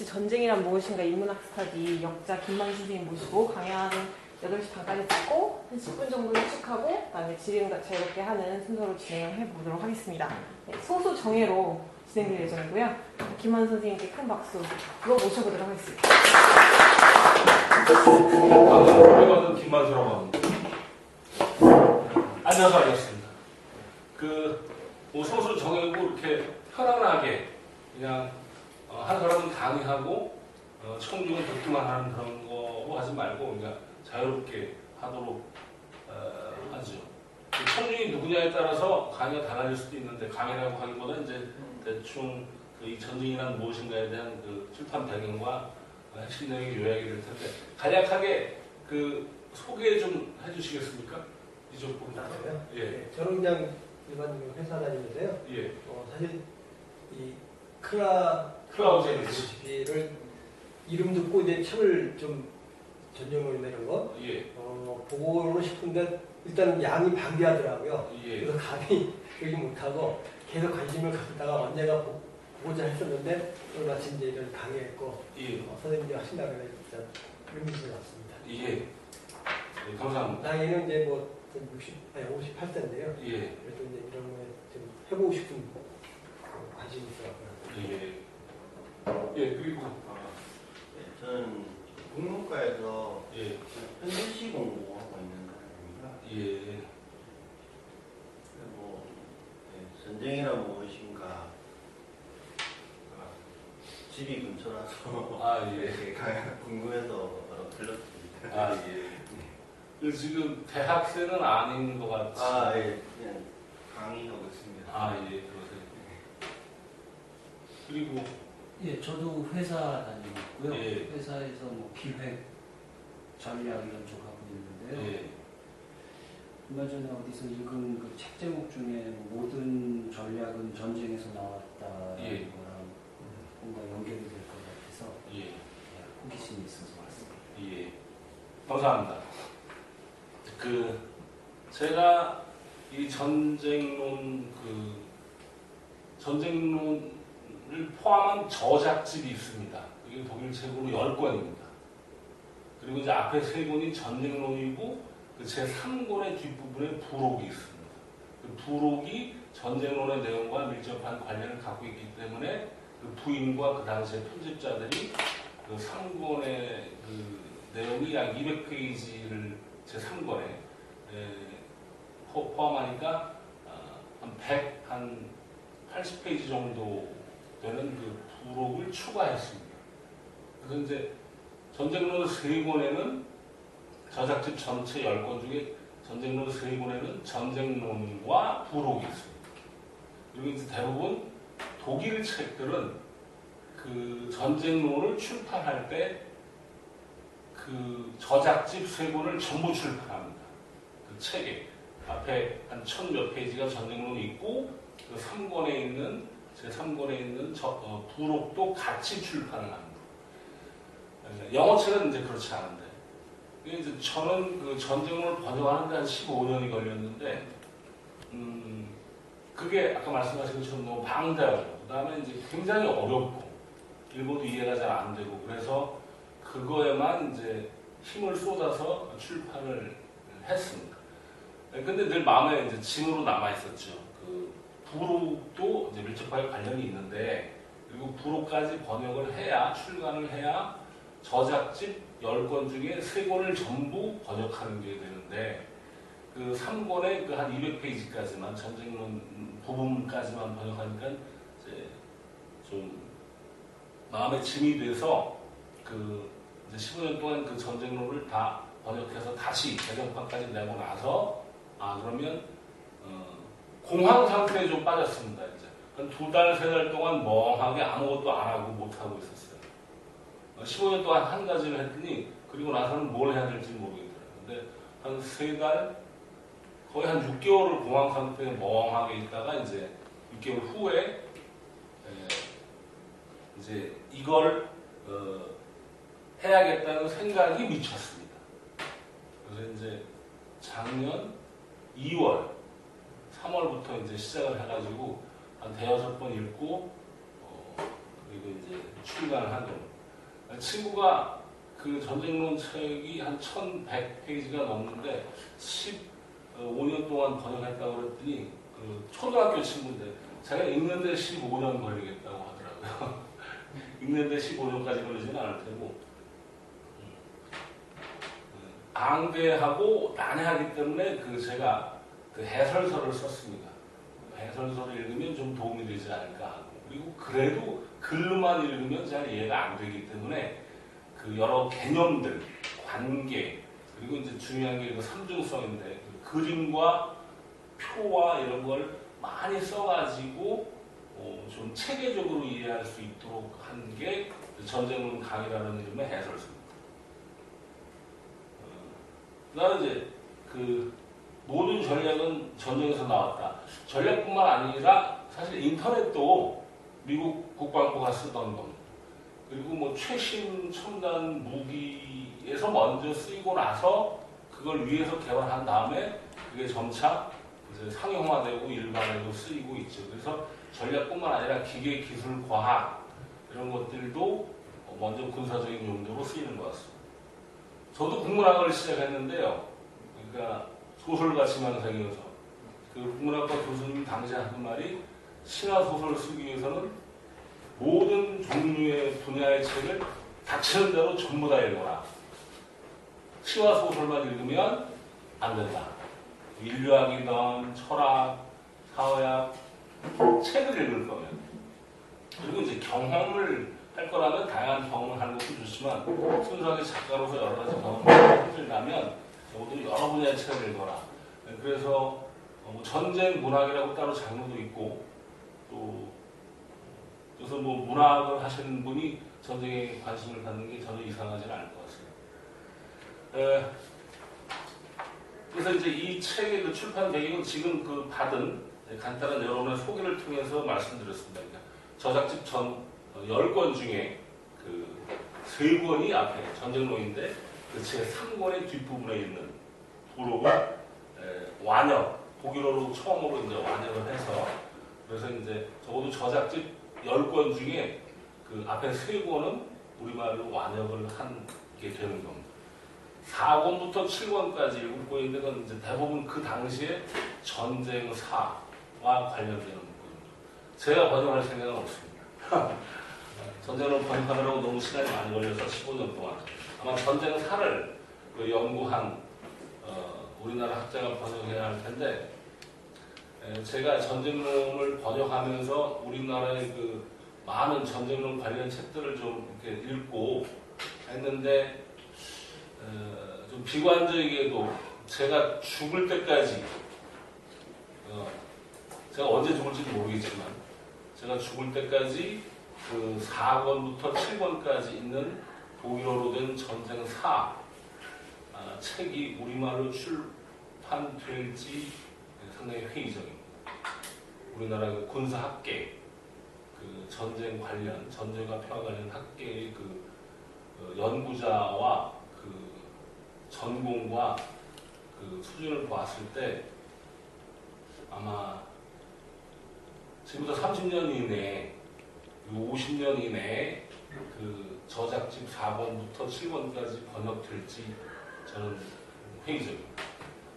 H 전쟁이란 무엇인가 인문학 스터디 역자 김만희 선생님 모시고 강연 8시 반까지 듣고 한 10분 정도 휴식하고 그다음에 질의응답 자유롭게 하는 순서로 진행해 보도록 하겠습니다. 네, 소수 정예로 진행될 예정이고요. 김만희 선생님께 큰 박수 불어 모셔보도록 하겠습니다. 오래받은 김만수라고 합니다. 앉아서 하겠습니다. 소수 정예고 이렇게 편안하게 그냥 한 사람은 강의하고 청중은 듣기만 하는 그런 거로 하지 말고 그냥 자유롭게 하도록 하죠. 청중이 누구냐에 따라서 강의가 달라질 수도 있는데 강의라고 하기보다 이제 대충 이 전쟁이란 무엇인가에 대한 그 출판 배경과 핵심 내용이 요약이 될 텐데 간략하게 소개 좀 해주시겠습니까? 이쪽부터. 예. 네, 저는 그냥 일반 회사 다니면서요. 예. 사실 이 클라우제니스를 이름 듣고 이제 책을 좀 전쟁으로 내는 거 예. 보고는 싶은데 일단 양이 방대하더라고요. 예. 그래서 감히 여기 못하고 계속 관심을 갖다가 언제가 보고자 했었는데 오늘 마침 이제 이런 강의했고 예. 선생님이 하신다고 해서 진짜 의미있게 왔습니다. 예. 네, 감사합니다. 나이는 이제 58세인데요. 예. 그래도 이제 이런 거에 좀 해보고 싶은 관심이 있어요. 예. 예, 그리고 저는 국문과에서 예. 현실시 공부하고 있는 사람입니다. 예. 전쟁이란 무엇인가 집이 근처라서 예. 궁금해서 들렸습니다. 예. 지금 대학생은 아닌 것 같이. 예. 그냥 강의하고 있습니다. 예, 그러세요. 그리고 예, 저도 회사 다니고 있고요. 예. 회사에서 기획, 전략 이런 쪽 하고 있는데요. 예. 얼마 전에 어디서 읽은 그 책 제목 중에 모든 전략은 전쟁에서 나왔다라는 예. 거랑 뭔가 연결이 될 것 같아서 예. 호기심이 있어서 왔습니다. 예. 감사합니다. 제가 이 전쟁론을 포함한 저작집이 있습니다. 이게 독일 책으로 10권입니다. 그리고 이제 앞에 3권이 전쟁론이고 제 3권의 뒷부분에 부록이 있습니다. 그 부록이 전쟁론의 내용과 밀접한 관련을 갖고 있기 때문에 부인과 그 당시의 편집자들이 3권의 내용이 약 200페이지를 제 3권에 포함하니까 한 80페이지 정도 되는 부록을 추가했습니다. 그래서 이제 전쟁론 3권에는 저작집 전체 10권 중에 전쟁론 3권에는 전쟁론과 부록이 있습니다. 그리고 이제 대부분 독일 책들은 전쟁론을 출판할 때 저작집 3권을 전부 출판합니다. 책에 앞에 한 1000몇 페이지가 전쟁론이 있고 제 3권에 있는 부록도 같이 출판을 합니다. 영어 책은 이제 그렇지 않은데 이제 저는 전쟁론을 번역하는데 한 15년이 걸렸는데 그게 아까 말씀하신 것처럼 너무 방대하고 그다음에 이제 굉장히 어렵고 일본도 이해가 잘 안 되고 그래서 그거에만 이제 힘을 쏟아서 출판을 했습니다. 근데 늘 마음에 이제 짐으로 남아 있었죠. 부록도 이제 밀접하게 관련이 있는데 그리고 부록까지 번역을 해야 출간을 해야 저작집 10권 중에 3권을 전부 번역하는 게 되는데 3권에 한 200페이지까지만 전쟁론 부분까지만 번역하니까 이제 좀 마음에 짐이 돼서 이제 15년 동안 전쟁론을 다 번역해서 다시 개정판까지 내고 나서 그러면 공황 상태에 좀 빠졌습니다. 이제 한 2달, 3달 동안 멍하게 아무것도 안 하고 못 하고 있었어요. 15년 동안 한 가지를 했더니 그리고 나서는 뭘 해야 될지 모르겠더라고요. 근데 한 3달, 거의 한 6개월을 공황 상태에 멍하게 있다가 이제 6개월 후에 이제 이걸 해야겠다는 생각이 미쳤습니다. 그래서 이제 작년 2월, 3월부터 이제 시작을 해가지고 한 5번 읽고 그리고 이제 출간을 한 겁니다. 친구가 그 전쟁론 책이 한 1100페이지가 넘는데 15년 동안 번역했다고 그랬더니 그 초등학교 친구인데 제가 읽는데 15년 걸리겠다고 하더라고요. 읽는데 15년까지 걸리지는 않을 테고 방대하고 난해하기 때문에 그 제가 그 해설서를 썼습니다. 해설서를 읽으면 좀 도움이 되지 않을까 하고 그리고 그래도 글로만 읽으면 잘 이해가 안 되기 때문에 그 여러 개념들, 관계 그리고 이제 중요한 게 그 삼중성인데 그 그림과 표와 이런 걸 많이 써가지고 좀 체계적으로 이해할 수 있도록 한 게 전쟁론 강의라는 이름의 해설서입니다. 그다음에 이제 그 모든 전략은 전쟁에서 나왔다. 전략뿐만 아니라 사실 인터넷도 미국 국방부가 쓰던 겁니다. 그리고 뭐 최신 첨단 무기에서 먼저 쓰이고 나서 그걸 위해서 개발한 다음에 그게 점차 이제 상용화되고 일반에도 쓰이고 있죠. 그래서 전략뿐만 아니라 기계, 기술, 과학 이런 것들도 먼저 군사적인 용도로 쓰이는 것 같습니다. 저도 국문학을 시작했는데요. 그러니까 소설같이 만생이어서 그 국문학과 교수님이 당시에 하는 말이 신화소설 쓰기 위해서는 모든 종류의 분야의 책을 닥치는 대로 전부 다 읽어라. 신화소설만 읽으면 안 된다. 인류학이든 철학, 사회학, 책을 읽을 거면 그리고 이제 경험을 할 거라면 다양한 경험을 하는 것도 좋지만 순수하게 작가로서 여러 가지 경험을 힘들다면 적어도 여러 분야의 책을 읽어라. 그래서 전쟁 문학이라고 따로 장르도 있고 또 그래서 뭐 문학을 하시는 분이 전쟁에 관심을 갖는 게 전혀 이상하지는 않을 것 같습니다. 그래서 이제 이 책의 그 출판 배경은 지금 그 받은 간단한 여러분의 소개를 통해서 말씀드렸습니다. 그러니까 저작집 전 10권 중에 그 3권이 앞에 전쟁론인데 그 제 3권의 뒷부분에 있는 부록을 완역, 독일어로 처음으로 이제 완역을 해서 그래서 이제 적어도 저작집 10권 중에 그 앞에 3권은 우리말로 완역을 한 게 되는 겁니다. 4권부터 7권까지 7권인데 그건 이제 대부분 그 당시에 전쟁사와 관련되는 부분입니다. 제가 번역할 생각은 없습니다. 전쟁을 번역하느라고 너무 시간이 많이 걸려서 15년 동안 아마 전쟁사를 그 연구한 우리나라 학자가 번역해야 할 텐데 제가 전쟁론을 번역하면서 우리나라의 그 많은 전쟁론 관련 책들을 좀 이렇게 읽고 했는데 좀 비관적이게도 제가 죽을 때까지 제가 언제 죽을지도 모르겠지만 제가 죽을 때까지 그 4권부터 7권까지 있는 독일어로 된 전쟁사 책이 우리말로 출판될지 상당히 회의적입니다. 우리나라 그 군사학계, 그 전쟁 관련, 전쟁과 평화 관련 학계의 그 연구자와 그 전공과 그 수준을 보았을 때 아마 지금부터 30년 이내에 50년 이내에 그 저작집 4권부터 7권까지 번역될지 저는 회의적입니다.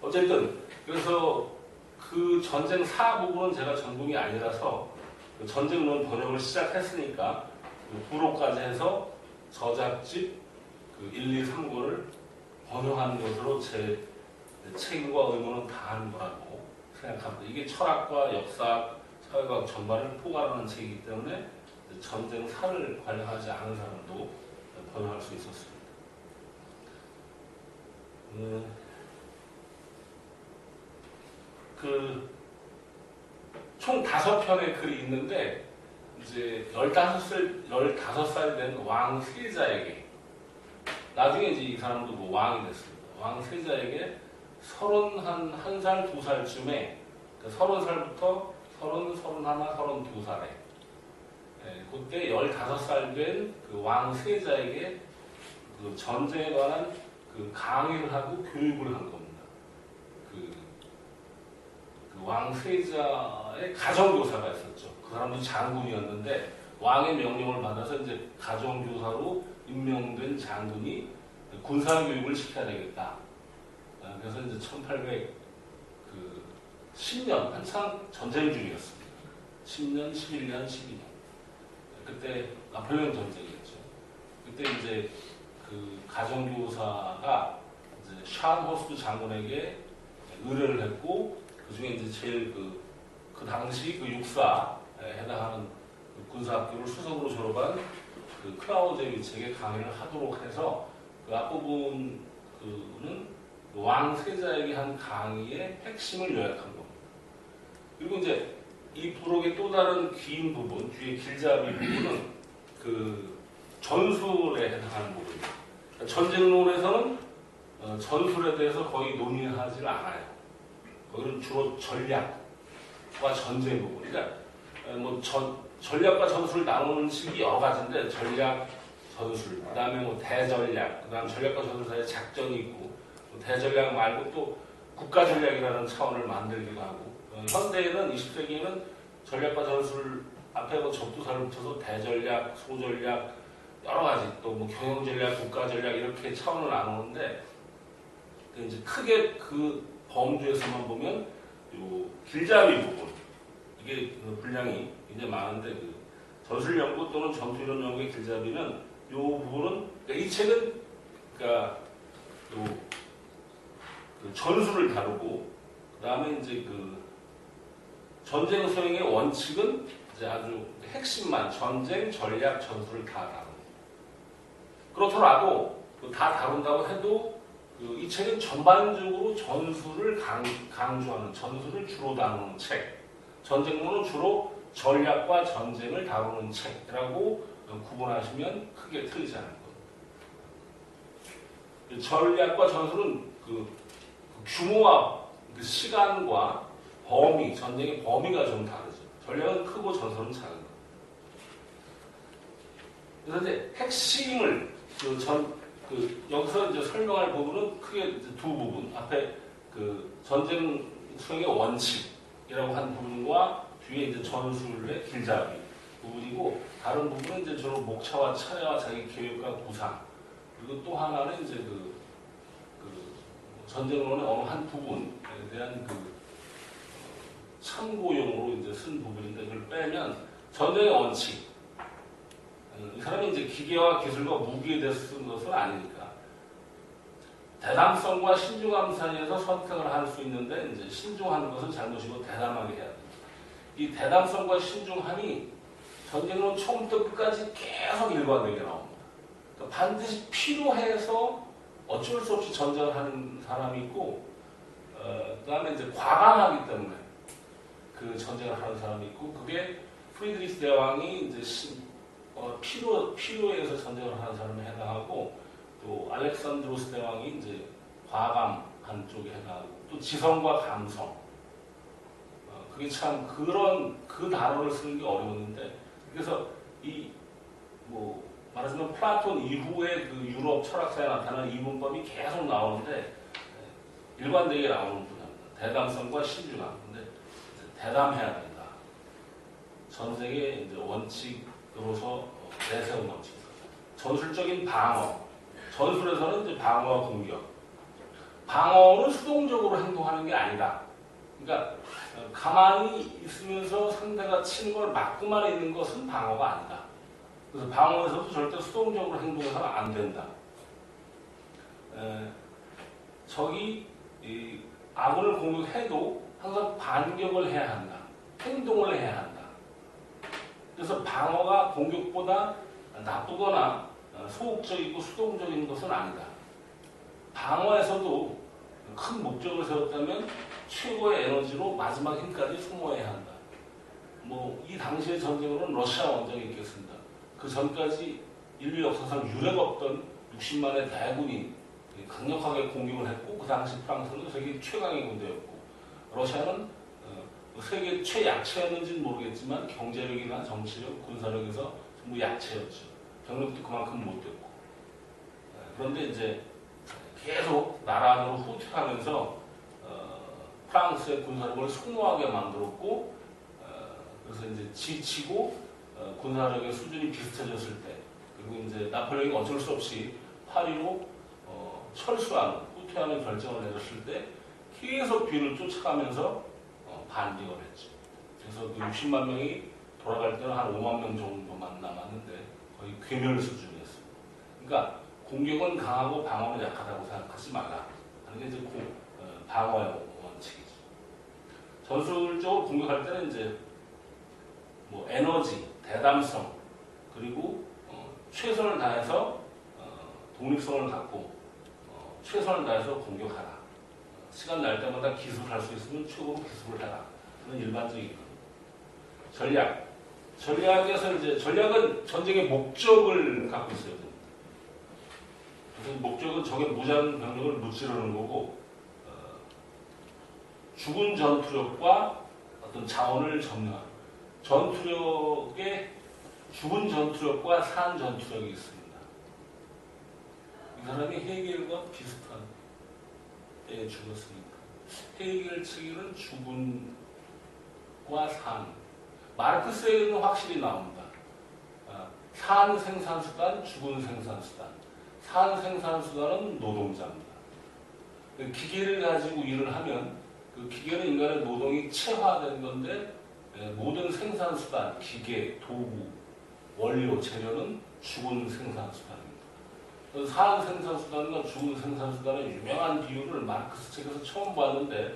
어쨌든 그래서 그 전쟁사 부분은 제가 전공이 아니라서 그 전쟁론 번역을 시작했으니까 그 부록까지 해서 저작집 그 1, 2, 3권을 번역하는 것으로 제 책임과 의무는 다한 거라고 생각합니다. 이게 철학과 역사, 사회과학 전반을 포괄하는 책이기 때문에 전쟁사를 관련하지 않은 사람도 번역할 수 있었습니다. 총 5편의 글이 있는데 이제 15살 된 왕 세자에게 나중에 이제 이 사람도 뭐 왕이 됐습니다. 왕 세자에게 31살, 2살쯤에 30살부터 30, 31, 32살에 그때 15살 된 그 왕 세자에게 그 전쟁에 관한 그 강의를 하고 교육을 한 겁니다. 그 왕 세자의 가정교사가 있었죠. 그 사람도 장군이었는데 왕의 명령을 받아서 이제 가정교사로 임명된 장군이 군사교육을 시켜야 되겠다. 그래서 이제 1810년 한창 전쟁 중이었습니다. 10년, 11년, 12년. 그때 나폴레옹 전쟁이었죠. 그때 이제 그 가정교사가 이제 샤흐호스트 장군에게 의뢰를 했고, 그 중에 이제 제일 그 당시 그 육사에 해당하는 그 군사학교를 수석으로 졸업한 그 크라우제위츠에게 강의를 하도록 해서 그 앞부분 그는 왕세자에게 한 강의의 핵심을 요약한 겁니다. 그리고 이제 이 부록의 또 다른 긴 부분, 뒤에 길잡이 부분은 그 전술에 해당하는 부분입니다. 전쟁론에서는 전술에 대해서 거의 논의하지 않아요. 거기는 주로 전략과 전쟁 부분. 그러니까 뭐 전략과 전술을 나누는 식이 여러 가지인데, 전략, 전술, 그 다음에 뭐 대전략, 그 다음 전략과 전술 사이에 작전이 있고, 대전략 말고 또 국가전략이라는 차원을 만들기도 하고, 현대에는 20세기에는 전략과 전술 앞에 뭐 접두사를 붙여서 대전략, 소전략, 여러 가지 또 뭐 경영전략, 국가전략 이렇게 차원을 나누는데, 이제 크게 그 범주에서만 보면 요 길잡이 부분, 이게 분량이 굉장히 많은데, 그 전술연구 또는 전투이론 연구의 길잡이는 요 부분은, 그러니까 이 책은 그러니까 그 전술을 다루고, 그 다음에 이제 그 전쟁 수행의 원칙은 이제 아주 핵심만 전쟁, 전략, 전술을 다 다루고, 그렇더라도 다 다룬다고 해도 이 책은 전반적으로 전술을 강조하는, 전술을 주로 다루는 책, 전쟁론은 주로 전략과 전쟁을 다루는 책이라고 구분하시면 크게 틀리지 않을 겁니다. 전략과 전술은 그 규모와 그 시간과 범위, 전쟁의 범위가 좀 다르죠. 전략은 크고 전술은 작은 거. 그래서 이제 핵심을 여기서 이제 설명할 부분은 크게 이제 두 부분. 앞에 그 전쟁 수행의 원칙이라고 한 부분과 뒤에 이제 전술의 길잡이 부분이고, 다른 부분은 이제 주로 목차와 차례와 자기 계획과 구상, 그리고 또 하나는 이제 그 전쟁론의 어느 한 부분에 대한 그 참고용으로 이제 쓴 부분인데, 그걸 빼면 전쟁의 원칙, 이 사람이 이제 기계와 기술과 무기에 대해서 쓴 것은 아니니까 대담성과 신중함 사이에서 선택을 할 수 있는데, 이제 신중하는 것은 잘못이고 대담하게 해야 됩니다. 이 대담성과 신중함이 전쟁은 처음부터 끝까지 계속 일관되게 나옵니다. 그러니까 반드시 필요해서 어쩔 수 없이 전쟁을 하는 사람이 있고, 그 다음에 이제 과감하기 때문에 그 전쟁을 하는 사람이 있고, 그게 프리드리히 대왕이 이제 필요해서 전쟁을 하는 사람에 해당하고, 또 알렉산드로스 대왕이 이제 과감한 쪽에 해당하고, 또 지성과 감성. 그게 참 그 단어를 쓰는 게 어려웠는데, 그래서 말하자면 플라톤 이후에 그 유럽 철학사에 나타난 이분법이 계속 나오는데, 일관되게 나오는 분야입니다. 대담성과 신중함. 근데 대담해야 된다. 전쟁의 이제 원칙으로서 내세운 원칙. 전술적인 방어. 전술에서는 이제 방어와 공격. 방어는 수동적으로 행동하는 게 아니다. 그러니까 가만히 있으면서 상대가 치는 걸 막고만 있는 것은 방어가 아니다. 그래서 방어에서도 절대 수동적으로 행동해서는 안 된다. 적이 아군을 공격해도 항상 반격을 해야 한다. 행동을 해야 한다. 그래서 방어가 공격보다 나쁘거나 소극적이고 수동적인 것은 아니다. 방어에서도 큰 목적을 세웠다면 최고의 에너지로 마지막 힘까지 소모해야 한다. 이 당시의 전쟁으로는 러시아 원정이 있겠습니다. 그 전까지 인류 역사상 유례가 없던 60만의 대군이 강력하게 공격을 했고, 그 당시 프랑스는 세계 최강의 군대였고, 러시아는 세계 최약체였는지는 모르겠지만 경제력이나 정치력, 군사력에서 전부 약체였죠. 병력도 그만큼 못 됐고. 그런데 이제 계속 나라 안으로 후퇴하면서 프랑스의 군사력을 소모하게 만들었고, 그래서 이제 지치고 군사력의 수준이 비슷해졌을 때, 그리고 이제 나폴레옹이 어쩔 수 없이 파리로 철수하는, 후퇴하는 결정을 내렸을 때 계속 뒤를 쫓아가면서 반격을 했죠. 그래서 그 60만 명이 돌아갈 때는 한 5만 명 정도만 남았는데 거의 괴멸 수준이었습니다. 그러니까 공격은 강하고 방어는 약하다고 생각하지 말라. 하는 게 이제 방어의 원칙이죠. 전술적으로 공격할 때는 이제 뭐 에너지, 대담성, 그리고 최선을 다해서 독립성을 갖고 최선을 다해서 공격하라. 시간 날 때마다 기술할 수 있으면 최고로 기술을 해라. 그런 일반적인 것. 전략에서 이제 전략은 전쟁의 목적을 갖고 있어야 됩니다. 그래서 목적은 적의 무장 병력을 무찌르는 거고, 죽은 전투력과 어떤 자원을 점령하는. 전투력에 죽은 전투력과 산 전투력이 있습니다. 이 사람이 헤겔과 비슷한 때에 죽었으니까. 헤겔 측에는 죽은과 산. 마르크스에는 확실히 나옵니다. 산 생산수단, 죽은 생산수단. 산 생산수단은 노동자입니다. 기계를 가지고 일을 하면 그 기계는 인간의 노동이 체화된 건데, 모든 생산수단, 기계, 도구, 원료, 재료는 죽은 생산수단입니다. 그래서 산 생산수단과 죽은 생산수단의 유명한 비유를 마르크스 책에서 처음 봤는데,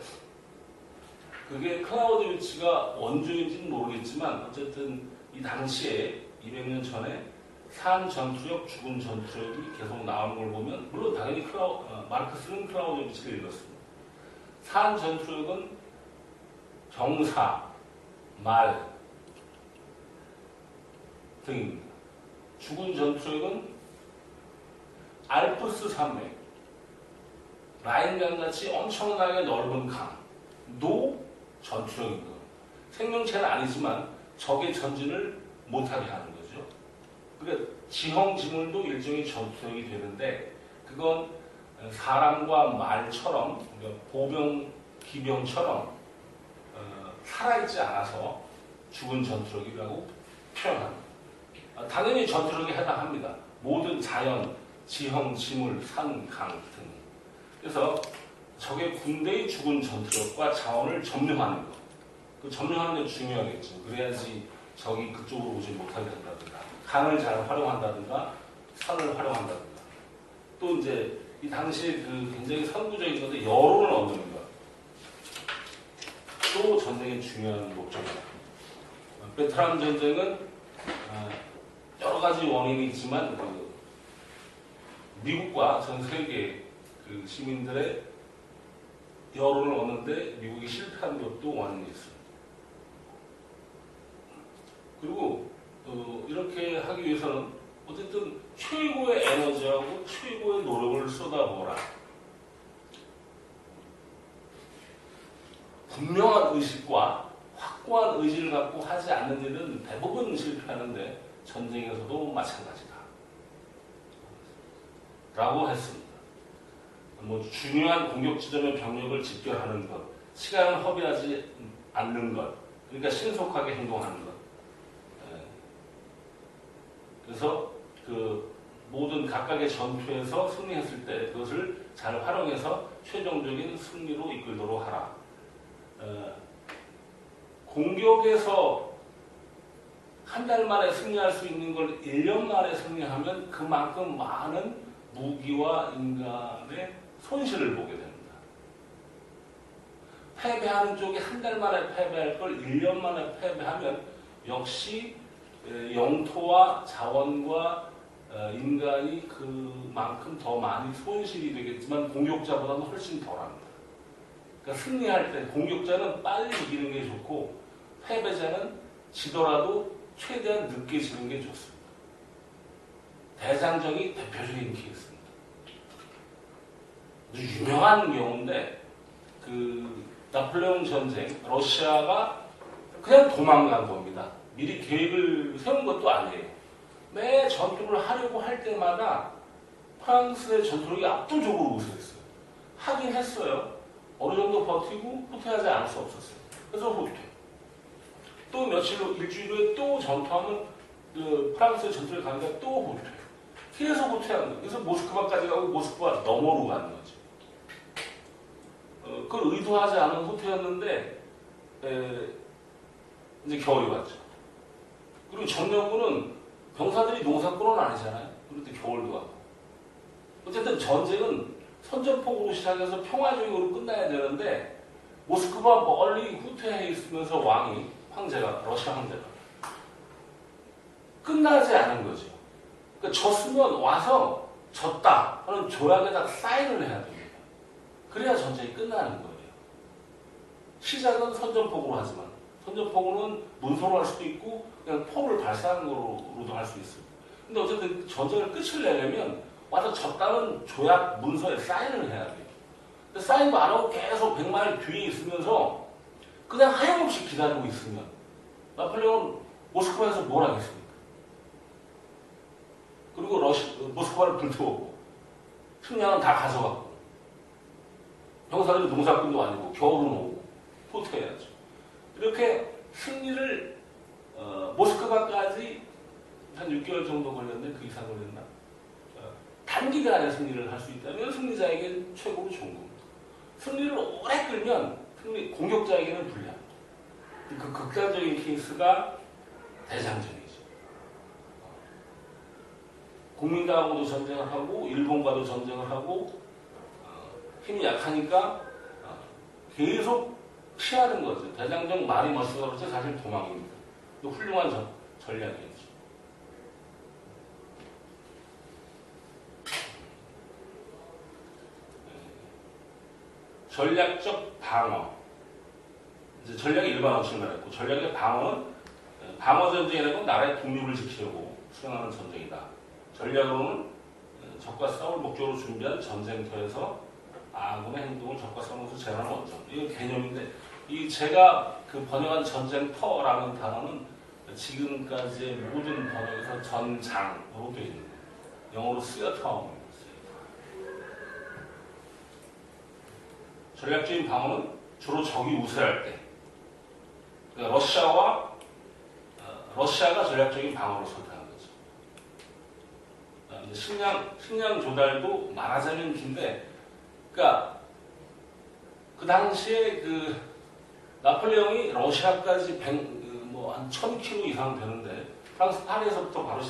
그게 클라우디위치가 원조인지는 모르겠지만 어쨌든 이 당시에 200년 전에 산 전투력, 죽은 전투력이 계속 나오는 걸 보면, 물론 당연히 마르크스는 클라우디위치를 읽었습니다. 산 전투력은 병사, 말 등입니다. 죽은 전투력은 알프스 산맥, 라인강같이 엄청나게 넓은 강도 전투력입니다. 생명체는 아니지만 적의 전진을 못하게 하는 거죠. 그러니까 지형지물도 일종의 전투력이 되는데, 그건 사람과 말처럼, 그러니까 보병, 기병처럼 살아있지 않아서 죽은 전투력이라고 표현합니다. 당연히 전투력에 해당합니다. 모든 자연, 지형, 지물, 산, 강 등. 그래서 적의 군대의 죽은 전투력과 자원을 점령하는 것. 그 점령하는 게 중요하겠죠. 그래야지 적이 그쪽으로 오지 못하게 한다든가, 강을 잘 활용한다든가, 산을 활용한다든가. 또 이제 이 당시에 그 굉장히 선구적인 건데, 여론을 얻는 것. 또 전쟁의 중요한 목적입니다. 베트남 전쟁은 여러 가지 원인이 있지만, 미국과 전 세계 그 시민들의 여론을 얻는데 미국이 실패한 것도 원인이 있습니다. 그리고 이렇게 하기 위해서는 어쨌든 최고의 에너지하고 최고의 노력을 쏟아부어라. 분명한 의식과 확고한 의지를 갖고 하지 않는 일은 대부분 실패하는데, 전쟁에서도 마찬가지다 라고 했습니다. 뭐 중요한 공격 지점의 병력을 집결하는 것, 시간을 허비하지 않는 것, 그러니까 신속하게 행동하는 것. 그래서 그 모든 각각의 전투에서 승리했을 때 그것을 잘 활용해서 최종적인 승리로 이끌도록 하라. 공격에서 한 달 만에 승리할 수 있는 걸 1년 만에 승리하면 그만큼 많은 무기와 인간의 손실을 보게 됩니다. 패배하는 쪽이 한 달 만에 패배할 걸 1년 만에 패배하면 역시 영토와 자원과 인간이 그만큼 더 많이 손실이 되겠지만 공격자보다는 훨씬 덜합니다. 그러니까 승리할 때 공격자는 빨리 이기는 게 좋고, 패배자는 지더라도 최대한 늦게 지는 게 좋습니다. 대장정이 대표적인 케이스입니다. 유명한 경우인데, 그 나폴레옹 전쟁, 러시아가 그냥 도망간 겁니다. 미리 계획을 세운 것도 아니에요. 매 전투를 하려고 할 때마다 프랑스의 전투력이 압도적으로 우세했어요. 하긴 했어요. 어느 정도 버티고 후퇴하지 않을 수 없었어요. 그래서 후퇴. 또 며칠 후, 일주일 후에 또 전투하면 그 프랑스의 전투를 가니까 또 후퇴. 계속 후퇴하는 거예요. 그래서 모스크바까지 가고 모스크바 너머로 가는 거죠. 그걸 의도하지 않은 후퇴였는데 이제 겨울이 왔죠. 그리고 정령군은 병사들이 농사꾼은 아니잖아요. 그런데 겨울도 왔고. 어쨌든 전쟁은 선전포고로 시작해서 평화적으로 끝나야 되는데 모스크바 멀리 후퇴해 있으면서 황제가 러시아 황제가 끝나지 않은 거죠. 그러니까 졌으면 와서 졌다 하는 조약에다 사인을 해야 됩니다. 그래야 전쟁이 끝나는 거예요. 시작은 선전포고로 하지만 선전포고는 문서로 할 수도 있고 그냥 포를 발사하는 거로도 할 수 있어요. 근데 어쨌든 전쟁을 끝을 내려면 와서 졌다는 조약 문서에 사인을 해야 돼요. 근데 사인도 안 하고 계속 100마일 뒤에 있으면서 그냥 하염없이 기다리고 있으면 나폴레옹은 모스크바에서 뭘 하겠습니까? 그리고 모스크바를 불태웠고 식량은 다 가져갔고 병사들은 농사꾼도 아니고 겨울은 오고 후퇴해야죠. 이렇게 승리를 모스크바까지 한 6개월 정도 걸렸는데 그 이상 걸렸나? 단기간에 승리를 할 수 있다면 승리자에게는 최고로 좋은 겁니다. 승리를 오래 끌면 공격자에게는 불리합니다. 그 극단적인 케이스가 대장전이죠. 국민당하고도 전쟁을 하고 일본과도 전쟁을 하고 힘이 약하니까 계속 피하는 거죠. 대장정 말이 멋있어서 그렇지 사실 도망입니다. 또 훌륭한 전략이었죠. 전략적 방어. 이제 전략이 일반화로 출발했고 전략의 방어는 방어 전쟁이라고 나라의 독립을 지키려고 수행하는 전쟁이다. 전략으로는 적과 싸울 목적으로 준비한 전쟁터에서 아군의 행동을 적과 싸우면서 제한하는 원점. 이건 개념인데 이 제가 그 번역한 전쟁터라는 단어는 지금까지의 모든 번역에서 전장으로 되어 있는 거예요. 영어로 theater입니다. 전략적인 방어는 주로 적이 우세할 때, 그러니까 러시아가 전략적인 방어를 선택한 거죠. 식량 조달도 말하자면 긴데, 그러니까 그 당시에 그 나폴레옹이 러시아까지 한 1000km 이상 되는데 프랑스 파리에서부터 바로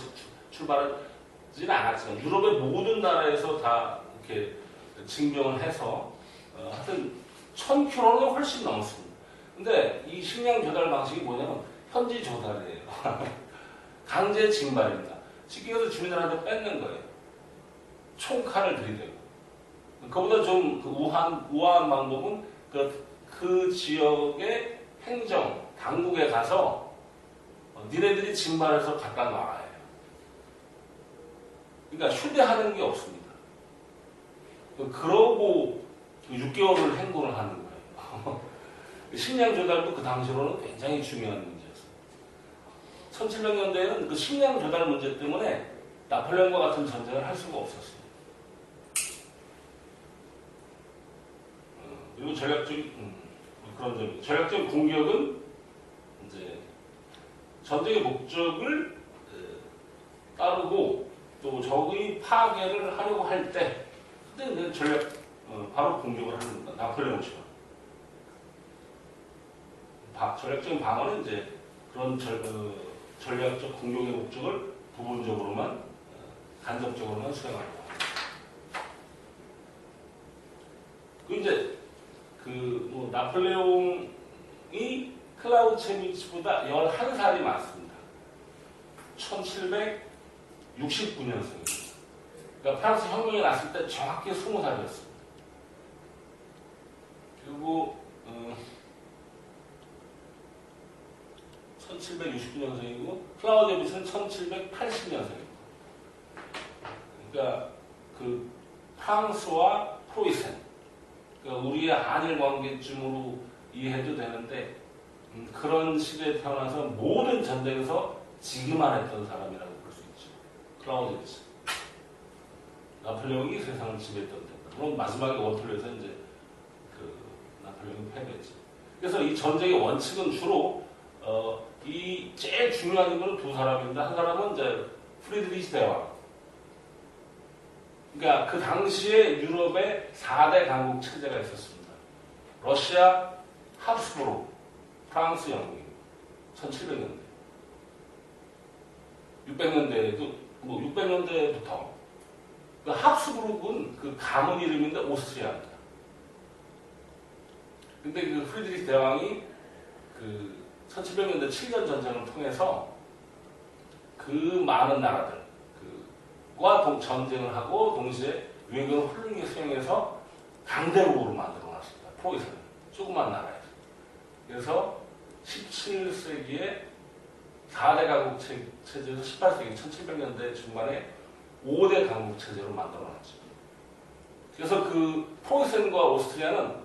출발하지는 않았지만 유럽의 모든 나라에서 다 이렇게 징병을 해서 하여튼 1000km는 훨씬 넘었습니다. 근데 이 식량 조달 방식이 뭐냐면 현지 조달이에요. 강제 징발입니다. 직경에서 주민들한테 뺏는 거예요. 총칼을 들이대고. 그보다 좀 우아한 방법은 그 지역의 행정, 당국에 가서 니네들이 징발해서 갖다 놔야 해요. 그러니까 휴대하는 게 없습니다. 그러고 6개월을 행군을 하는 거예요. 식량 조달도 그 당시로는 굉장히 중요한 문제였어요. 1700년대에는 그 식량 조달 문제 때문에 나폴레옹과 같은 전쟁을 할 수가 없었어요. 그리고 전략적인 공격은 이제 전쟁의 목적을 따르고 또 적의 파괴를 하려고 할 때 그때 바로 공격을 하는 겁니다. 나폴레옹처럼. 전략적인 방어는 이제 그런 전략적 공격의 목적을 부분적으로만 간접적으로만 수행하는 겁니다. 그 이제 나폴레옹이 클라우체비치보다 11살이 많습니다. 1769년생입니다. 그러니까 프랑스 혁명이 났을 때 정확히 20살이었습니다. 그리고 1769년생이고 클라우체비치는 1780년생입니다. 그러니까 그 프랑스와 프로이센 그러니까 우리의 한일 관계쯤으로 이해해도 되는데 그런 시대에 태어나서 모든 전쟁에서 지기만 했던 사람이라고 볼 수 있죠. 클라우제비치. 나폴레옹이 세상을 지배했던 때다. 물론 마지막에 원툴에서 이제 나폴레옹이 패배했죠. 그래서 이 전쟁의 원칙은 주로 이 제일 중요한 인물은 두 사람인데 한 사람은 이제 프리드리히 대왕. 그러니까 그 당시에 유럽에 4대 강국 체제가 있었습니다. 러시아, 합스부르크, 프랑스, 영국. 1700년대. 600년대에도, 600년대부터. 그 합스부르크는 그 가문 이름인데 오스트리아입니다. 근데 그 프리드리히 대왕이 그 1700년대 7년 전쟁을 통해서 그 많은 나라들, 과 전쟁을 하고 동시에 유행을 훌륭히 수행해서 강대국으로 만들어 놨습니다. 포이선을. 조그만 나라에서. 그래서 17세기에 4대 강국 체제에서 18세기 1700년대 중반에 5대 강국 체제로 만들어 놨죠. 그래서 그 포이선과 오스트리아는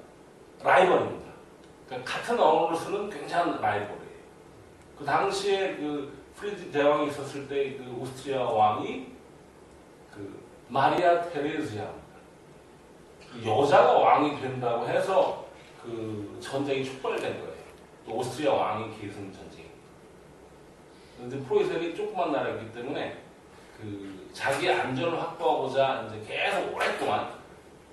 라이벌입니다. 그러니까 같은 언어를 쓰는 굉장한 라이벌이에요. 그 당시에 그 프리드리히 대왕이 있었을 때 그 오스트리아 왕이 그 마리아 테레지아입니다. 여자가 왕이 된다고 해서 그 전쟁이 촉발된 거예요. 또 오스트리아 왕이 계승 전쟁. 그런데 프로이센이 조그만 나라이기 때문에 그 자기 안전을 확보하고자 이제 계속 오랫동안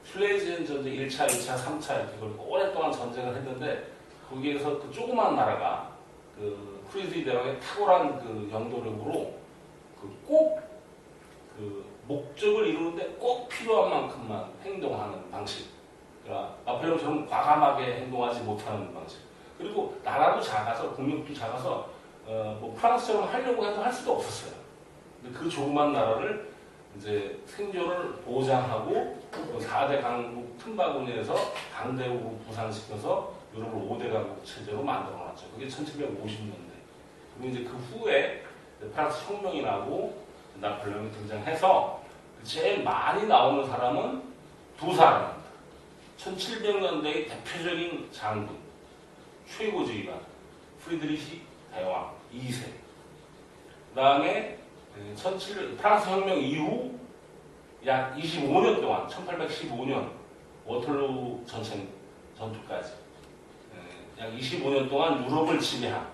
슬레지엔 전쟁 1차, 2차, 3차 이렇게 오랫동안 전쟁을 했는데 거기에서 그 조그만 나라가 그 프리드리히 대왕의 탁월한 그 영도력으로 그 목적을 이루는데 꼭 필요한 만큼만 행동하는 방식. 그러니까 나폴레옹처럼 과감하게 행동하지 못하는 방식. 그리고 나라도 작아서 국력도 작아서 뭐 프랑스처럼 하려고 해도 할 수도 없었어요. 근데 그 조그만 나라를 이제 생존을 보장하고 그 4대 강국 틈바구니에서 강대국으로 부상시켜서 유럽을 5대 강국 체제로 만들어놨죠. 그게 1750년대. 그리고 이제 그 후에 프랑스 혁명이 나고 나폴레옹이 등장해서 제일 많이 나오는 사람은 두 사람입니다. 1700년대의 대표적인 장군, 최고지휘관, 프리드리히 대왕 2세. 그 다음에 프랑스 혁명 이후 약 25년 동안, 1815년 워털루 전투까지 약 25년 동안 유럽을 지배한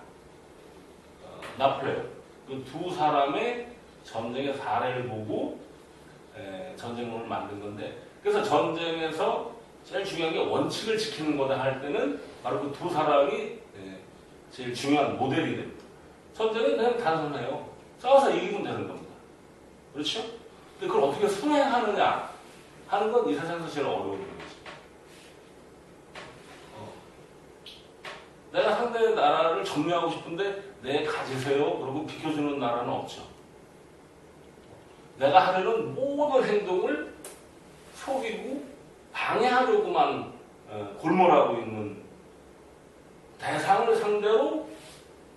나폴레옹. 그 두 사람의 전쟁의 사례를 보고 전쟁론을 만든 건데, 그래서 전쟁에서 제일 중요한 게 원칙을 지키는 거다 할 때는 바로 그 두 사람이 제일 중요한 모델이 됩니다. 전쟁은 그냥 단순해요. 싸워서 이기면 되는 겁니다. 그렇죠? 근데 그걸 어떻게 순행하느냐 하는 건 이 세상에서 제일 어려운 거죠. 내가 상대 나라를 점령하고 싶은데 네 가지세요 그러고 비켜주는 나라는 없죠. 내가 하려는 모든 행동을 속이고 방해하려고만 골몰하고 있는 대상을 상대로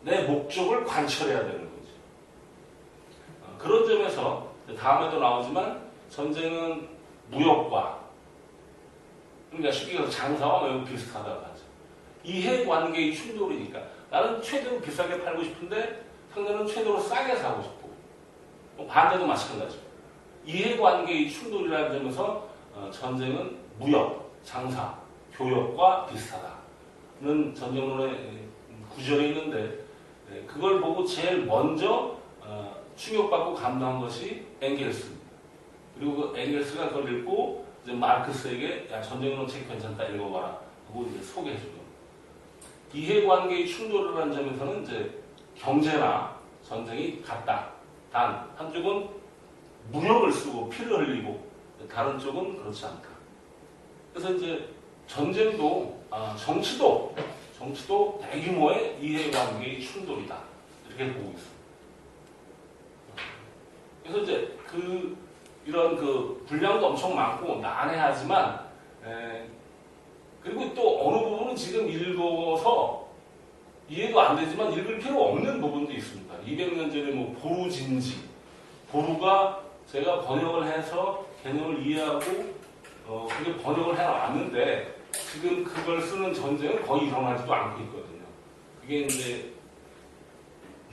내 목적을 관철해야 되는 거죠. 그런 점에서 다음에도 나오지만 전쟁은 무역과, 그러니까 쉽게 말해서 장사와 매우 비슷하다고 하죠. 이해관계의 충돌이니까 나는 최대로 비싸게 팔고 싶은데 상대는 최대로 싸게 사고 싶고, 반대도 마찬가지고 이해관계의 충돌이라는 점에서 전쟁은 무역, 장사, 교역과 비슷하다는 전쟁론의 구절이 있는데, 그걸 보고 제일 먼저 충격받고 감동한 것이 엥겔스입니다. 그리고 그 엥겔스가 그걸 읽고 이제 마르크스에게 야, 전쟁론 책 괜찮다 읽어봐라 하고 이제 소개해주고, 이해관계의 충돌이라는 점에서는 이제 경제나 전쟁이 같다. 단 한쪽은 무력을 쓰고 피를 흘리고 다른 쪽은 그렇지 않다. 그래서 이제 전쟁도 정치도 대규모의 이해관계의 충돌이다. 이렇게 보고 있습니다. 그래서 이제 이런 분량도 엄청 많고 난해하지만, 그리고 또 어느 부분은 지금 읽어서 이해도 안 되지만 읽을 필요 없는 부분도 있습니다. 200년 전에 뭐 보루진지, 보루가 제가 번역을 해서 개념을 이해하고 그게 번역을 해놨는데 지금 그걸 쓰는 전쟁은 거의 일어나지도 않고 있거든요. 그게 이제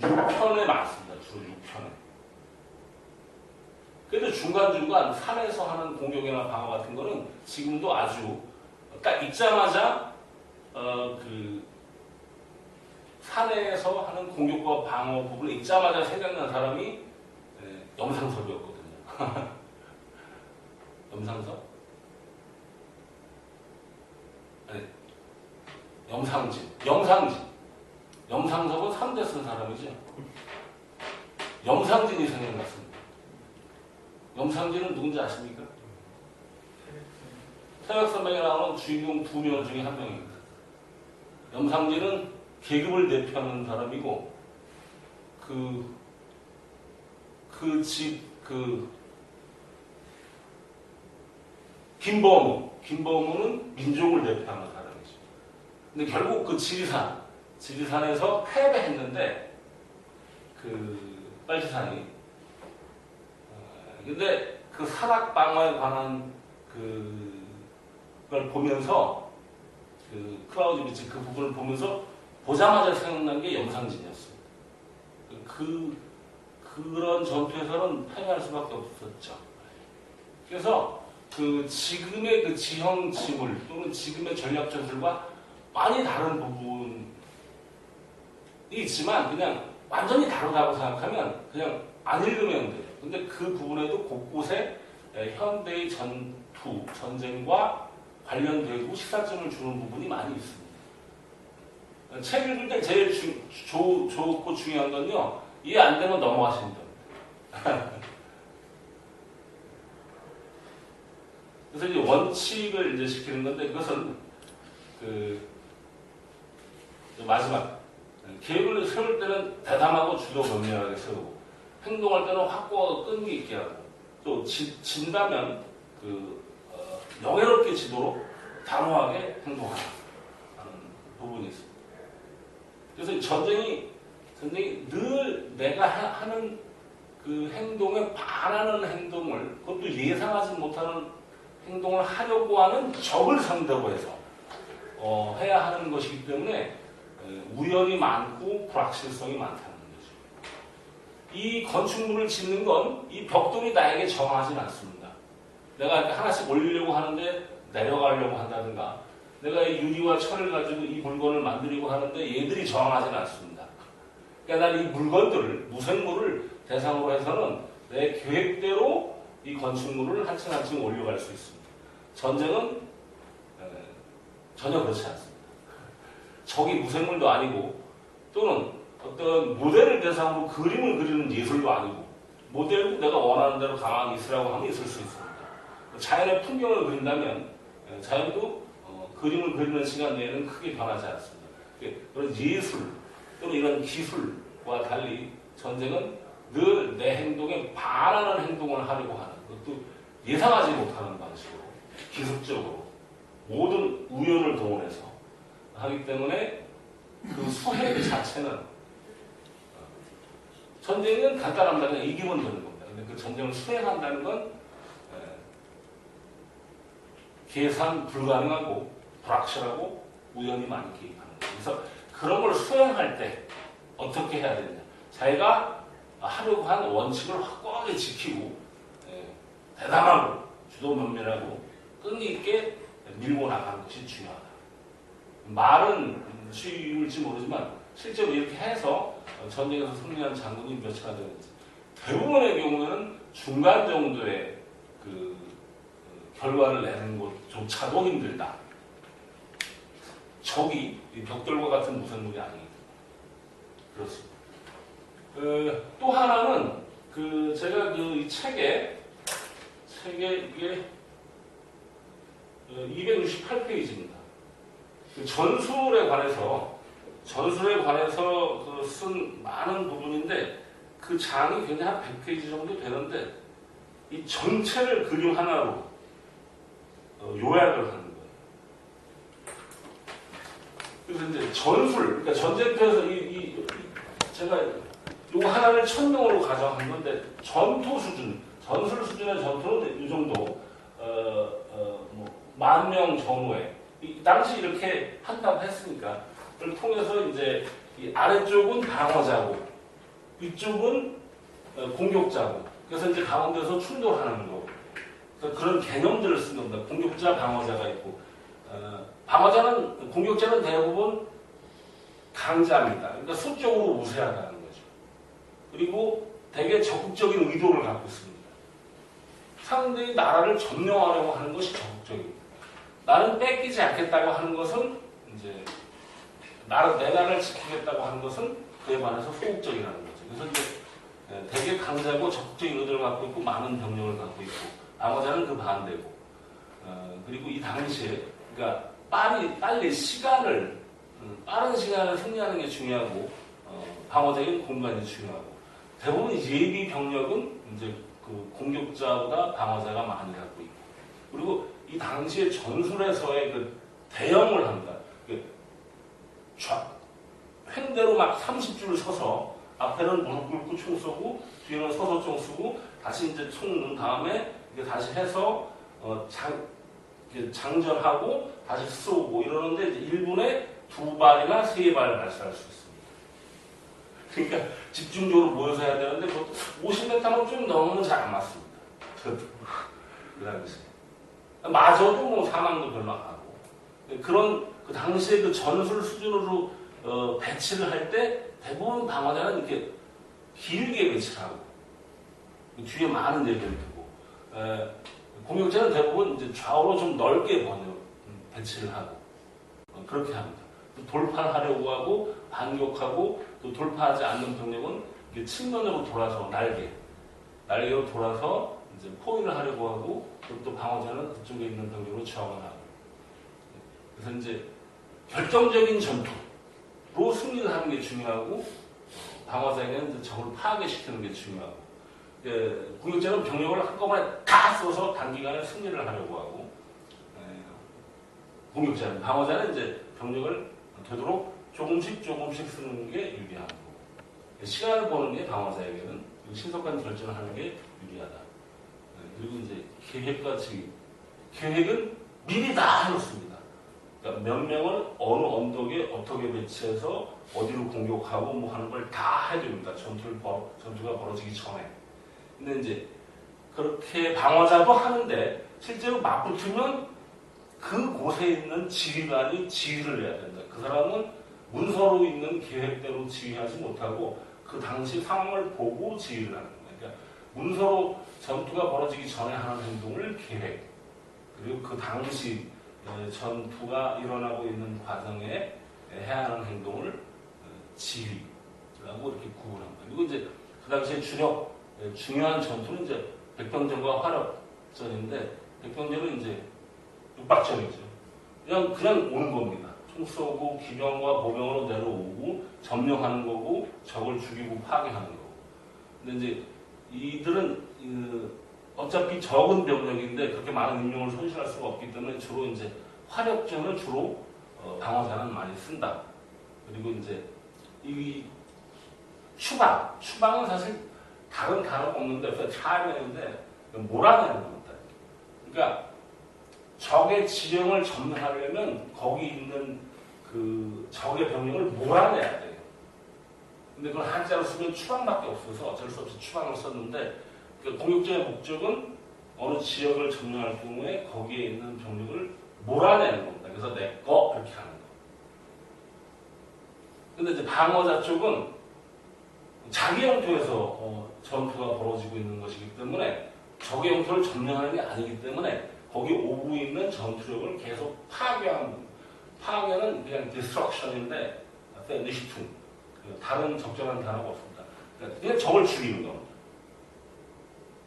6편에 많습니다. 주로 6편에. 그래도 중간중간 산에서 하는 공격이나 방어 같은 거는 지금도 아주 딱 읽자마자 사내에서 하는 공격과 방어 부분을 읽자마자 생각난 사람이 염상섭이었거든요. 염상섭? 아니, 영상진. 염상섭은 3대 쓴 사람이죠. 염상진이 생각났습니다. 염상진은 누군지 아십니까? 태백산맥에 나오는 주인공 2명 중에 1명입니다. 염상진은 계급을 대표하는 사람이고, 김범우는 민족을 대표하는 사람이죠. 근데 결국 그 지리산에서 패배했는데, 빨치산이. 근데 그 산악 방어에 관한 그걸 보면서, 클라우드 비치 그 부분을 보면서 보자마자 생각난 게 염상진이었습니다. 그런 전투에서는 패배할 수밖에 없었죠. 그래서 지금의 지형 지물 또는 지금의 전략 전술과 많이 다른 부분이 있지만 그냥 완전히 다르다고 생각하면 그냥 안 읽으면 돼요. 근데 그 부분에도 곳곳에 현대의 전쟁과 관련되고 시사점을 주는 부분이 많이 있습니다. 책 읽을 때 제일 좋고 중요한 건요, 이해 안 되면 넘어가시면 됩니다. 그래서 이제 원칙을 이제 시키는 건데, 그것은 마지막 계획을 세울 때는 대담하고 주도 면밀하게 세우고, 행동할 때는 확고하고 끈기 있게 하고, 또 진다면 영예롭게 지도록 단호하게 행동하는 부분이 있습니다. 그래서 전쟁이 늘 내가 하는 그 행동에 반하는 행동을, 그것도 예상하지 못하는 행동을 하려고 하는 적을 상대로 해서 해야 하는 것이기 때문에 우연이 많고 불확실성이 많다는 거죠. 이 건축물을 짓는 건 이 벽돌이 나에게 정하진 않습니다. 내가 하나씩 올리려고 하는데 내려가려고 한다든가, 내가 이 유리와 철을 가지고 이 물건을 만들려고 하는데 얘들이 저항하지는 않습니다. 그러니까 난 이 물건들을, 무생물을 대상으로 해서는 내 계획대로 이 건축물을 한층 한층 올려갈 수 있습니다. 전쟁은 전혀 그렇지 않습니다. 적이 무생물도 아니고, 또는 어떤 모델을 대상으로 그림을 그리는 예술도 아니고, 모델도 내가 원하는 대로 가만히 있으라고 하면 있을 수 있습니다. 자연의 풍경을 그린다면 자연도 그림을 그리는 시간 내에는 크게 변하지 않습니다. 그런 예술 또는 이런 기술과 달리 전쟁은 늘 내 행동에 반하는 행동을 하려고 하는, 그것도 예상하지 못하는 방식으로 기습적으로 모든 우연을 동원해서 하기 때문에 그 수행 자체는, 전쟁은 간단합니다. 그냥 이기면 되는 겁니다. 근데 그 전쟁을 수행한다는 건 계산 불가능하고 불확실하고 우연히 많이 개입하는 거예요. 그래서 그런 걸 수행할 때 어떻게 해야 되느냐. 자기가 하려고 한 원칙을 확고하게 지키고, 대담하고 주도 면밀하고 끈기 있게 밀고 나가는 것이 중요하다. 말은 쉬울지 모르지만 실제로 이렇게 해서 전쟁에서 승리한 장군이 몇이나 되는지, 대부분의 경우에는 중간 정도의 결과를 내는 것조차도 힘들다. 적이 벽돌과 같은 무생물이 아니기 때문에 그렇습니다. 또 하나는 제가 이 책에 이게 268페이지입니다. 전술에 관해서 쓴 많은 부분인데, 그 장이 굉장히 한 100페이지 정도 되는데, 이 전체를 그림 하나로 요약을 하는 거예요. 그래서 이제 그러니까 전쟁터에서 제가 요거 하나를 1000명으로 가져간 건데, 전술 수준의 전투는 이 정도, 10,000명 전후에, 당시 이렇게 한다고 했으니까, 그걸 통해서 이제 이 아래쪽은 방어자고, 위쪽은 공격자고, 그래서 이제 가운데서 충돌하는 거. 그런 개념들을 쓴 겁니다. 공격자, 방어자가 있고, 공격자는 대부분 강자입니다. 그러니까 수적으로 우세하다는 거죠. 그리고 되게 적극적인 의도를 갖고 있습니다. 상대의 나라를 점령하려고 하는 것이 적극적입니다. 나는 뺏기지 않겠다고 하는 것은 이제 내 나라를 지키겠다고 하는 것은 그에 반해서 소극적이라는 거죠. 그래서 이제 되게 강자고 적극적인 의도를 갖고 있고 많은 병력을 갖고 있고 방어자는 그 반대고 그리고 이 당시에 그러니까 빨리 시간을 빠른 시간을 승리하는 게 중요하고 방어적인 공간이 중요하고 대부분 예비 병력은 이제 그 공격자보다 방어자가 많이 갖고 있고 그리고 이 당시에 전술에서의 그 대형을 합니다. 횡대로 막 30줄 서서 앞에는 무릎 꿇고 총 쏘고 뒤에는 서서 총 쏘고 다시 이제 총 넣은 다음에 이게 다시 해서 장전하고 다시 쏘고 이러는데 이제 1분에 2발이나 3발 발사할 수 있습니다. 그러니까 집중적으로 모여서 해야 되는데 50m는 좀 넘으면 잘 안 맞습니다. 그 당시에. 맞아도 뭐 사망도 별로 안 하고. 그런 그 당시에 그 전술 수준으로 배치를 할 때 대부분 방어자는 이렇게 길게 배치를 하고 뒤에 많은 데를 두고 공격자는 대부분 이제 좌우로 좀 넓게 배치를 하고 그렇게 합니다. 돌파를 하려고 하고 반격하고 또 돌파하지 않는 병력은 측면으로 돌아서 날개로 돌아서 이제 포위를 하려고 하고 또 방어자는 그쪽에 있는 병력으로 저항을 하고 그래서 이제 결정적인 전투로 승리를 하는 게 중요하고 방어자에게는 이제 적을 파괴시키는 게 중요하고 공격자는 병력을 한꺼번에 다 써서 단기간에 승리를 하려고 하고 방어자는 이제 병력을 되도록 조금씩 쓰는 게 유리한 거고 시간을 보는 게 방어자에게는 신속한 결정을 하는 게 유리하다. 그리고 이제 계획과 지휘. 계획은 미리 다 해놓습니다. 그러니까 몇 명을 어느 언덕에 어떻게 배치해서 어디로 공격하고 뭐 하는 걸 다 해줍니다. 전투가 벌어지기 전에. 근데 이제 그렇게 방어자도 하는데 실제로 맞붙으면 그곳에 있는 지휘관이 지휘를 해야 된다. 그 사람은 문서로 있는 계획대로 지휘하지 못하고 그 당시 상황을 보고 지휘를 하는 거예요. 그러니까 문서로 전투가 벌어지기 전에 하는 행동을 계획, 그리고 그 당시 전투가 일어나고 있는 과정에 해야 하는 행동을 지휘라고 이렇게 구분합니다. 그리고 이제 그 당시에 중요한 전투는 이제 백병전과 화력전인데 백병전은 이제 육박전이죠. 그냥 오는 겁니다. 총 쏘고 기병과 보병으로 내려오고 점령하는 거고 적을 죽이고 파괴하는 거고. 근데 이제 이들은 어차피 적은 병력인데 그렇게 많은 인명을 손실할 수가 없기 때문에 주로 이제 화력전을 주로 방어자는 많이 쓴다. 그리고 이제 이 추방은 사실 다른 단어가 없는데 차이는데 몰아내는 겁니다. 그러니까 적의 지형을 점령하려면 거기 있는 그 적의 병력을 몰아내야 돼요. 근데 그걸 한자로 쓰면 추방밖에 없어서 어쩔 수 없이 추방을 썼는데 그 공격자의 목적은 어느 지역을 점령할 경우에 거기에 있는 병력을 몰아내는 겁니다. 그래서 내 거 이렇게 하는 거. 근데 이제 방어자 쪽은 자기 영토에서 전투가 벌어지고 있는 것이기 때문에 적의 영토를 점령하는 게 아니기 때문에 거기 오고 있는 전투력을 계속 파괴는 그냥 destruction인데 vernichtung. 다른 적절한 단어가 없습니다. 그냥 적을 죽이는 겁니다.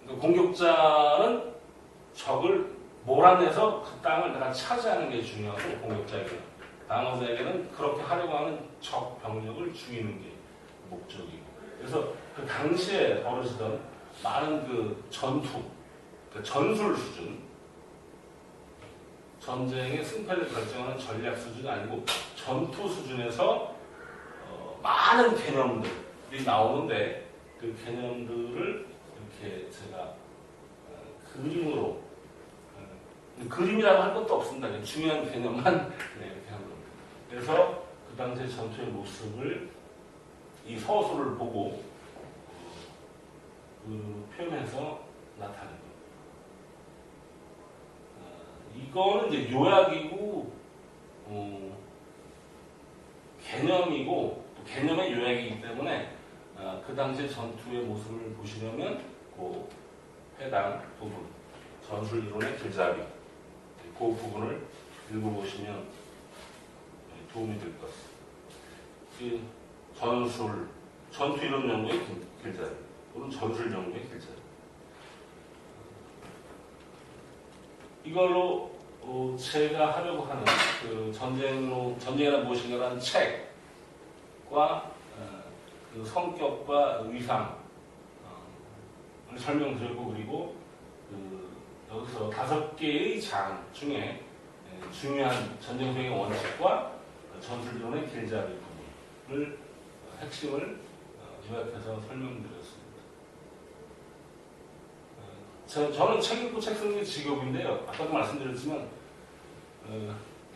그러니까 공격자는 적을 몰아내서 그 땅을 내가 차지하는 게 중요하고 공격자에게는 방어자에게는 그렇게 하려고 하는 적 병력을 죽이는 게 목적이고 그래서 그 당시에 벌어지던 많은 그 전투, 그 전술 수준 전쟁의 승패를 결정하는 전략 수준이 아니고 전투 수준에서 많은 개념들이 나오는데 그 개념들을 이렇게 제가 그림으로 그림이라고 할 것도 없습니다. 그냥 중요한 개념만 이렇게 한 겁니다. 그래서 그 당시의 전투의 모습을 이 서술을 보고 표현해서 나타낸 겁니다. 이거는 이제 요약이고 개념이고 또 개념의 요약이기 때문에 그 당시의 전투의 모습을 보시려면 그 해당 부분, 전술 이론의 길잡이, 그 부분을 읽어보시면 도움이 될 것 같습니다. 이 전투 이론 연구의 길잡이, 또는 전술 연구의 길잡이. 이걸로 제가 하려고 하는 그 전쟁이란 무엇인가라는 책과 그 성격과 위상을 설명드렸고, 그리고 여기서 5개의 장 중에 중요한 전쟁수행의 원칙과 전술이론의 길잡이 부분을 핵심을 요약해서 설명드렸습니다. 저는 책 읽고 책 쓰는 게 직업인데요. 아까도 말씀드렸지만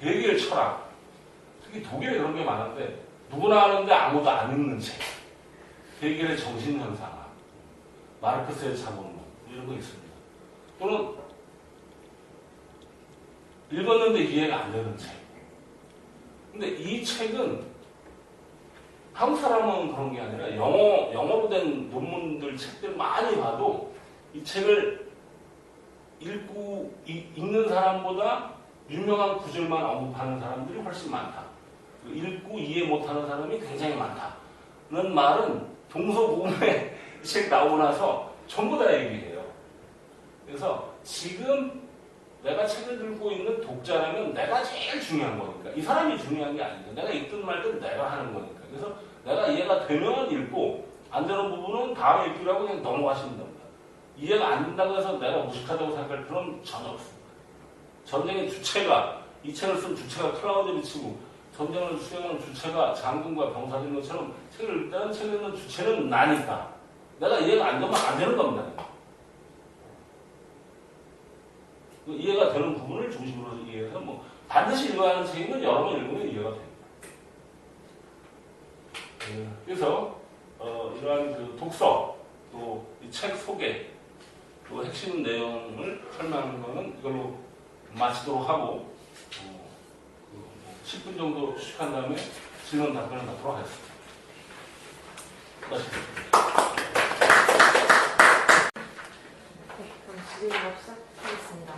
헤겔 철학, 특히 독일에 그런 게 많은데 누구나 아는데 아무도 안 읽는 책, 헤겔의 정신현상학, 마르크스의 자본론 이런 거 있습니다. 또는 읽었는데 이해가 안 되는 책. 근데 이 책은 한국 사람은 그런 게 아니라 영어로 된 논문들, 책들 많이 봐도 이 책을 읽는 사람보다 유명한 구절만 언급하는 사람들이 훨씬 많다. 읽고 이해 못하는 사람이 굉장히 많다는 말은 동서고금에 책 나오고 나서 전부 다 얘기해요. 그래서 지금 내가 책을 들고 있는 독자라면 내가 제일 중요한 거니까. 이 사람이 중요한 게 아니니까. 내가 읽든 말든 내가 하는 거니까. 그래서 내가 이해가 되면 읽고 안 되는 부분은 다음에 읽기로 하고 그냥 넘어가시면 됩니다. 이해가 안 된다고 해서 내가 무식하다고 생각할 필요는 전혀 없습니다. 전쟁의 주체가, 이 책을 쓴 주체가 클라우디비치고 전쟁을 수행하는 주체가 장군과 병사들인 것처럼 책을 읽다는 책을 읽는 주체는 나니까 내가 이해가 안 되면 안 되는 겁니다. 이해가 되는 부분을 중심으로 이해해서 반드시 읽어야 하는 책이면 여러 번 읽으면 이해가 됩니다. 그래서 이러한 그 독서, 또 이 책 소개, 또 핵심 내용을 설명하는 것은 이걸로 마치도록 하고 10분 정도 휴식한 다음에 질문 답변을 받도록 하겠습니다. 네, 그럼 질문으로 시작하겠습니다.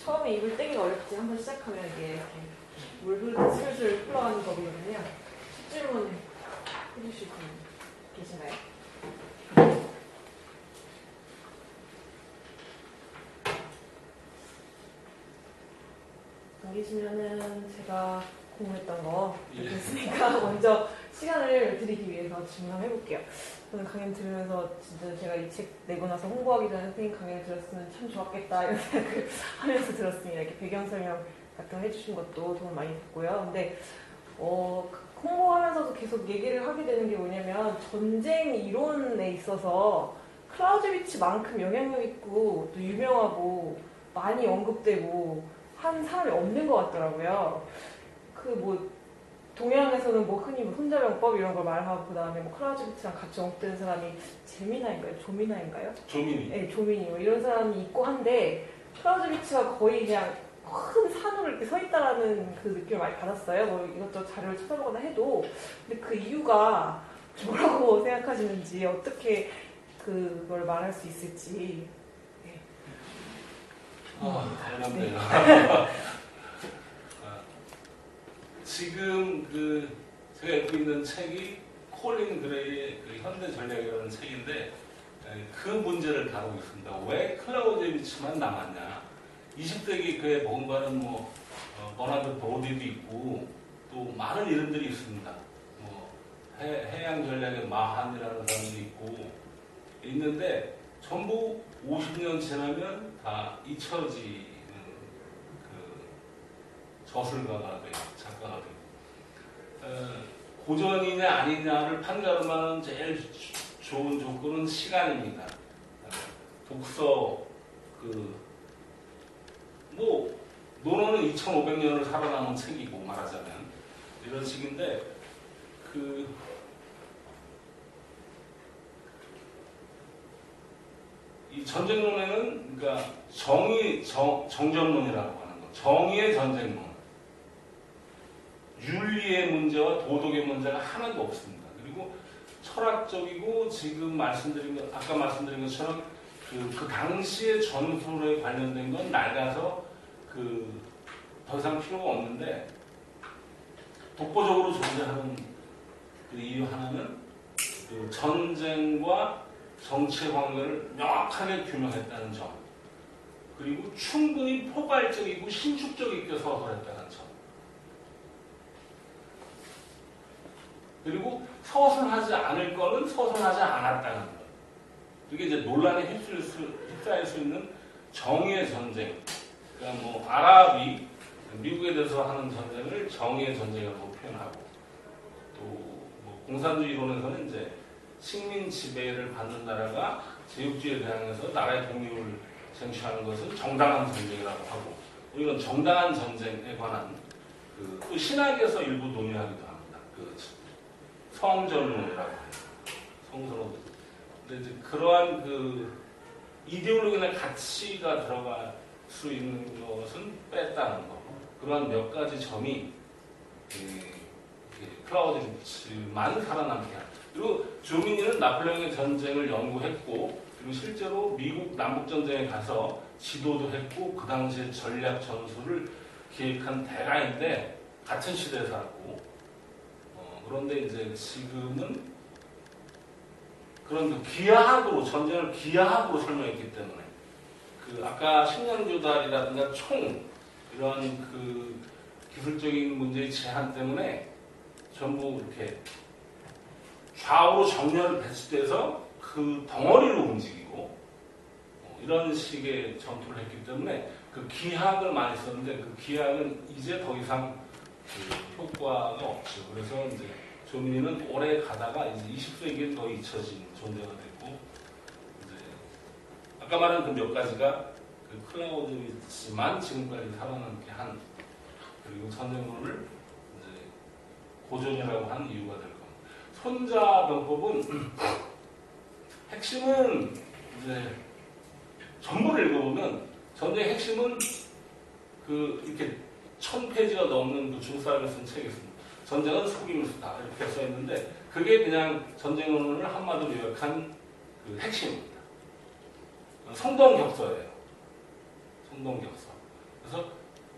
처음에 입을 떼기가 어렵지 한번 시작하면 이게 이렇게 물을 슬슬 흘러가는 법이거든요. 첫 질문 해주실 분 계신가요? 안 계시면은 제가 공부했던 거 됐으니까 먼저 시간을 드리기 위해서 질문 한번 해볼게요. 저는 강연 들으면서 진짜 제가 이 책 내고 나서 홍보하기 전에 선생님 강연을 들었으면 참 좋았겠다 이런 생각을 하면서 들었습니다. 이렇게 배경 설명 같은 거 해주신 것도 도움 많이 됐고요. 근데 홍보하면서도 계속 얘기를 하게 되는 게 뭐냐면 전쟁 이론에 있어서 클라우제비치만큼 영향력 있고 또 유명하고 많이 언급되고 한 사람이 없는 것 같더라고요. 동양에서는 흔히 손자병법 이런 걸 말하고 그다음에 클라우제비치랑 같이 언급되는 사람이 제미나인가요? 조미나인가요? 조민이. 네, 조민이 이런 사람이 있고 한데 클라우제비치가 거의 그냥 큰 산으로 이렇게 서 있다라는 그 느낌을 많이 받았어요. 이것저것 자료를 찾아보거나 해도. 근데 그 이유가 뭐라고 생각하시는지, 어떻게 그걸 말할 수 있을지. 네. 어렵네요. 지금 제가 읽고 있는 책이 콜린 그레이의 현대 전략이라는 책인데 그 문제를 다루고 있습니다. 왜 클라우제비치만 남았냐? 20세기 그에 뭔가는 버나드 브로디도 있고 또 많은 이름들이 있습니다. 해양 전략의 마한이라는 사람도 있고 있는데 전부 50년 지나면 다 잊혀지는 저술가가 돼요. 작가가 돼요. 고전이냐 아니냐를 판가름 하는 제일 좋은 조건은 시간입니다. 독서 논어는 2500년을 살아남은 책이고 말하자면 이런 식인데 이 전쟁론에는 그러니까 정전론이라고 하는 거, 정의의 전쟁론을 윤리의 문제와 도덕의 문제가 하나도 없습니다. 그리고 철학적이고 지금 아까 말씀드린 것처럼 그 당시의 전술에 관련된 건 낡아서 더 이상 필요가 없는데 독보적으로 존재하는 그 이유 하나는 그 전쟁과 정치의 관계를 명확하게 규명했다는 점, 그리고 충분히 포괄적이고 신축적 있게 서술했다는 점, 그리고 서술하지 않을 거는 서술하지 않았다는 것. 이게 이제 논란에 휩싸일 수 있는 정의의 전쟁. 그러니까 뭐 아랍이 미국에 대해서 하는 전쟁을 정의의 전쟁이라고 표현하고, 또 뭐 공산주의 이론에서는 이제 식민 지배를 받는 나라가 제국주의에 대항해서 나라의 독립을 쟁취하는 것은 정당한 전쟁이라고 하고, 이런 정당한 전쟁에 관한 그 신학에서 일부 논의하기도 합니다. 그 성전론이라고 해요. 성전론. 근데 이제 그러한 그 이데올로기나 가치가 들어갈 수 있는 것은 뺐다는 거. 그러한 몇 가지 점이 클라우디우스만 살아남게 합니다. 그리고 조민이는 나폴레옹의 전쟁을 연구했고, 그리고 실제로 미국 남북전쟁에 가서 지도도 했고, 그 당시에 전략 전술을 기획한 대가인데, 같은 시대에 살았고, 그런데 이제 지금은 그런 기하학으로, 전쟁을 기하학으로 설명했기 때문에, 아까 식량조달이라든가 총, 이런 그 기술적인 문제의 제한 때문에 전부 이렇게 좌우로 정렬 배치돼서 그 덩어리로 움직이고, 이런 식의 전투를 했기 때문에 그 기하학을 많이 썼는데, 그 기하학은 이제 더 이상 그 효과가 없죠. 그래서 이제 조민이는 오래 가다가 이제 20세기에 더 잊혀진 존재가 됐고, 이제 아까 말한 그 몇 가지가 그 클라우디우스만 지금까지 살아남게 한, 그리고 전쟁론을 이제 고전이라고 한 이유가 될 겁니다. 손자병법은 핵심은 이제 전부를 읽어보면 전쟁의 핵심은 그 이렇게 1000페이지가 넘는 그 중사람이 쓴 책이 있습니다. 전쟁은 속임을 쓰다 이렇게 써 있는데, 그게 그냥 전쟁론을 한마디로 요약한 그 핵심입니다. 성동격서예요. 성동격서. 그래서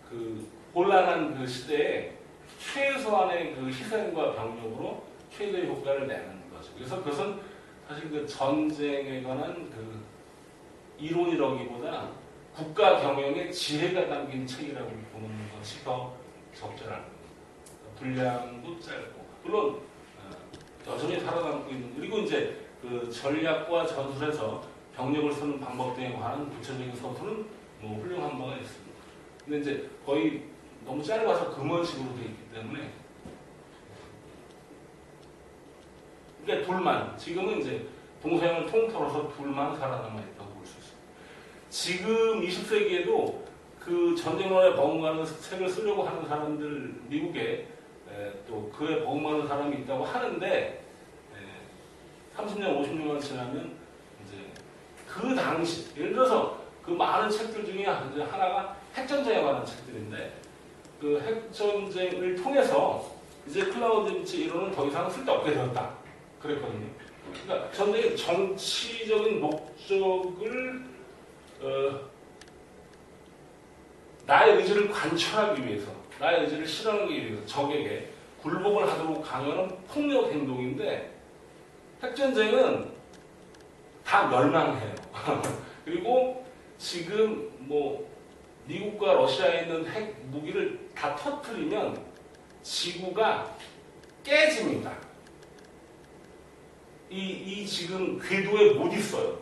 그 곤란한 그 시대에 최소한의 그 희생과 병력으로 최대의 효과를 내는 거죠. 그래서 그것은 사실 그 전쟁에 관한 그 이론이라기보다 국가 경영의 지혜가 담긴 책이라고 보는 것이 더 적절합니다. 분량도 짧고, 물론 여전히 살아남고 있는, 그리고 이제 그 전략과 전술에서 병력을 쓰는 방법 등에 관한 구체적인 서술은 뭐 훌륭한 바가 있습니다. 근데 이제 거의 너무 짧아서 금원식으로 되어 있기 때문에, 그러니까 둘만, 지금은 이제 동서양을 통틀어서 둘만 살아남아 있다고 볼 수 있습니다. 지금 20세기에도 그 전쟁론에 버금가는 책을 쓰려고 하는 사람들, 미국에 또 그에 버금가는 사람이 있다고 하는데, 30년, 50년만 지나면 이제 그 당시, 예를 들어서 그 많은 책들 중에 하나가 핵전쟁에 관한 책들인데, 그 핵전쟁을 통해서 이제 클라우디우스 이론은 더 이상 쓸데없게 되었다 그랬거든요. 그러니까 전쟁의 정치적인 목적을 나의 의지를 관철하기 위해서, 나의 의지를 실현하기 위해서 적에게 굴복을 하도록 강요하는 폭력 행동인데, 핵전쟁은 다 멸망해요. 그리고 지금 뭐 미국과 러시아에 있는 핵 무기를 다 터뜨리면 지구가 깨집니다. 이 지금 궤도에 못 있어요.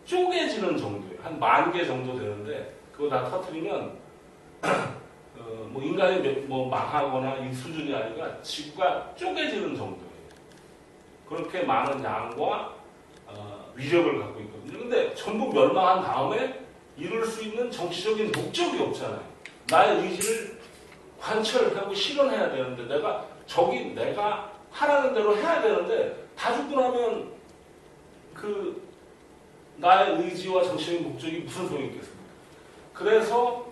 쪼개지는 정도예요. 한 10,000개 정도 되는데, 그거 다 터뜨리면 뭐 인간이 뭐 망하거나 이 수준이 아니라 지구가 쪼개지는 정도예요. 그렇게 많은 양과 위력을 갖고 있거든요. 근데 전부 멸망한 다음에 이룰 수 있는 정치적인 목적이 없잖아요. 나의 의지를 관철하고 실현해야 되는데, 내가 하라는 대로 해야 되는데, 다 죽고 나면 그 나의 의지와 정치적인 목적이 무슨 소용이 있겠습니까? 그래서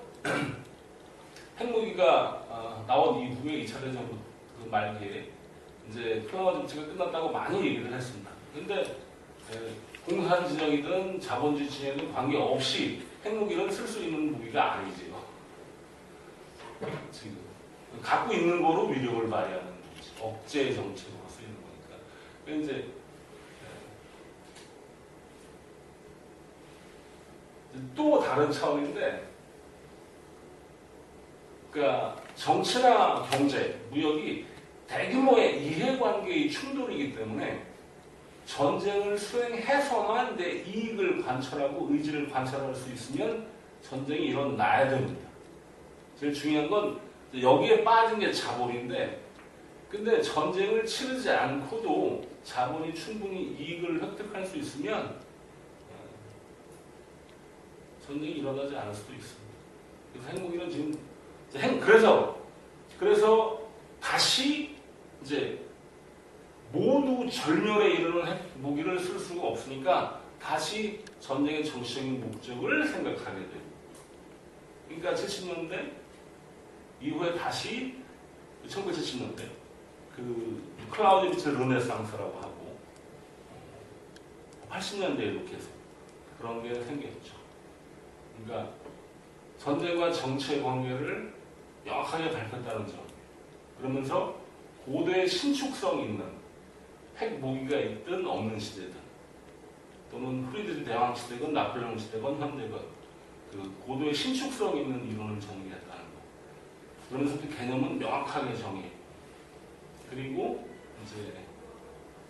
핵무기가 나온 이후에 2차 대전부터 그 말기에 이제 평화 정치가 끝났다고 많이 얘기를 했습니다. 근데 공산 진영이든 자본주의 진영이든 관계없이 핵무기는 쓸 수 있는 무기가 아니지요. 지금 갖고 있는 거로 위력을 발휘하는 거지. 억제 정책으로 쓰이는 거니까. 그러니까 이제 또 다른 차원인데, 그러니까 정치나 경제, 무역이 대규모의 이해관계의 충돌이기 때문에 전쟁을 수행해서만 내 이익을 관철하고 의지를 관철할 수 있으면 전쟁이 일어나야 됩니다. 제일 중요한 건 여기에 빠진 게 자본인데, 근데 전쟁을 치르지 않고도 자본이 충분히 이익을 획득할 수 있으면 전쟁이 일어나지 않을 수도 있습니다. 그래서 핵무기는 지금 그래서 다시 이제 모두 절멸에 이르는 핵무기를 쓸 수가 없으니까 다시 전쟁의 정치적인 목적을 생각하게 됩니다. 그러니까 70년대 이후에 다시 1970년대 그 클라우디비츠 르네상스라고 하고 80년대에 이렇게 해서 그런 게 생겼죠. 그러니까 전쟁과 정치의 관계를 명확하게 밝혔다는 점. 그러면서 고도의 신축성 있는 핵무기가 있든 없는 시대든, 또는 프리드리히 대왕 시대건 나폴레옹 시대건 현대건 그 고도의 신축성 있는 이론을 정리했다는 거. 그러면서 그 개념은 명확하게 정해. 그리고 이제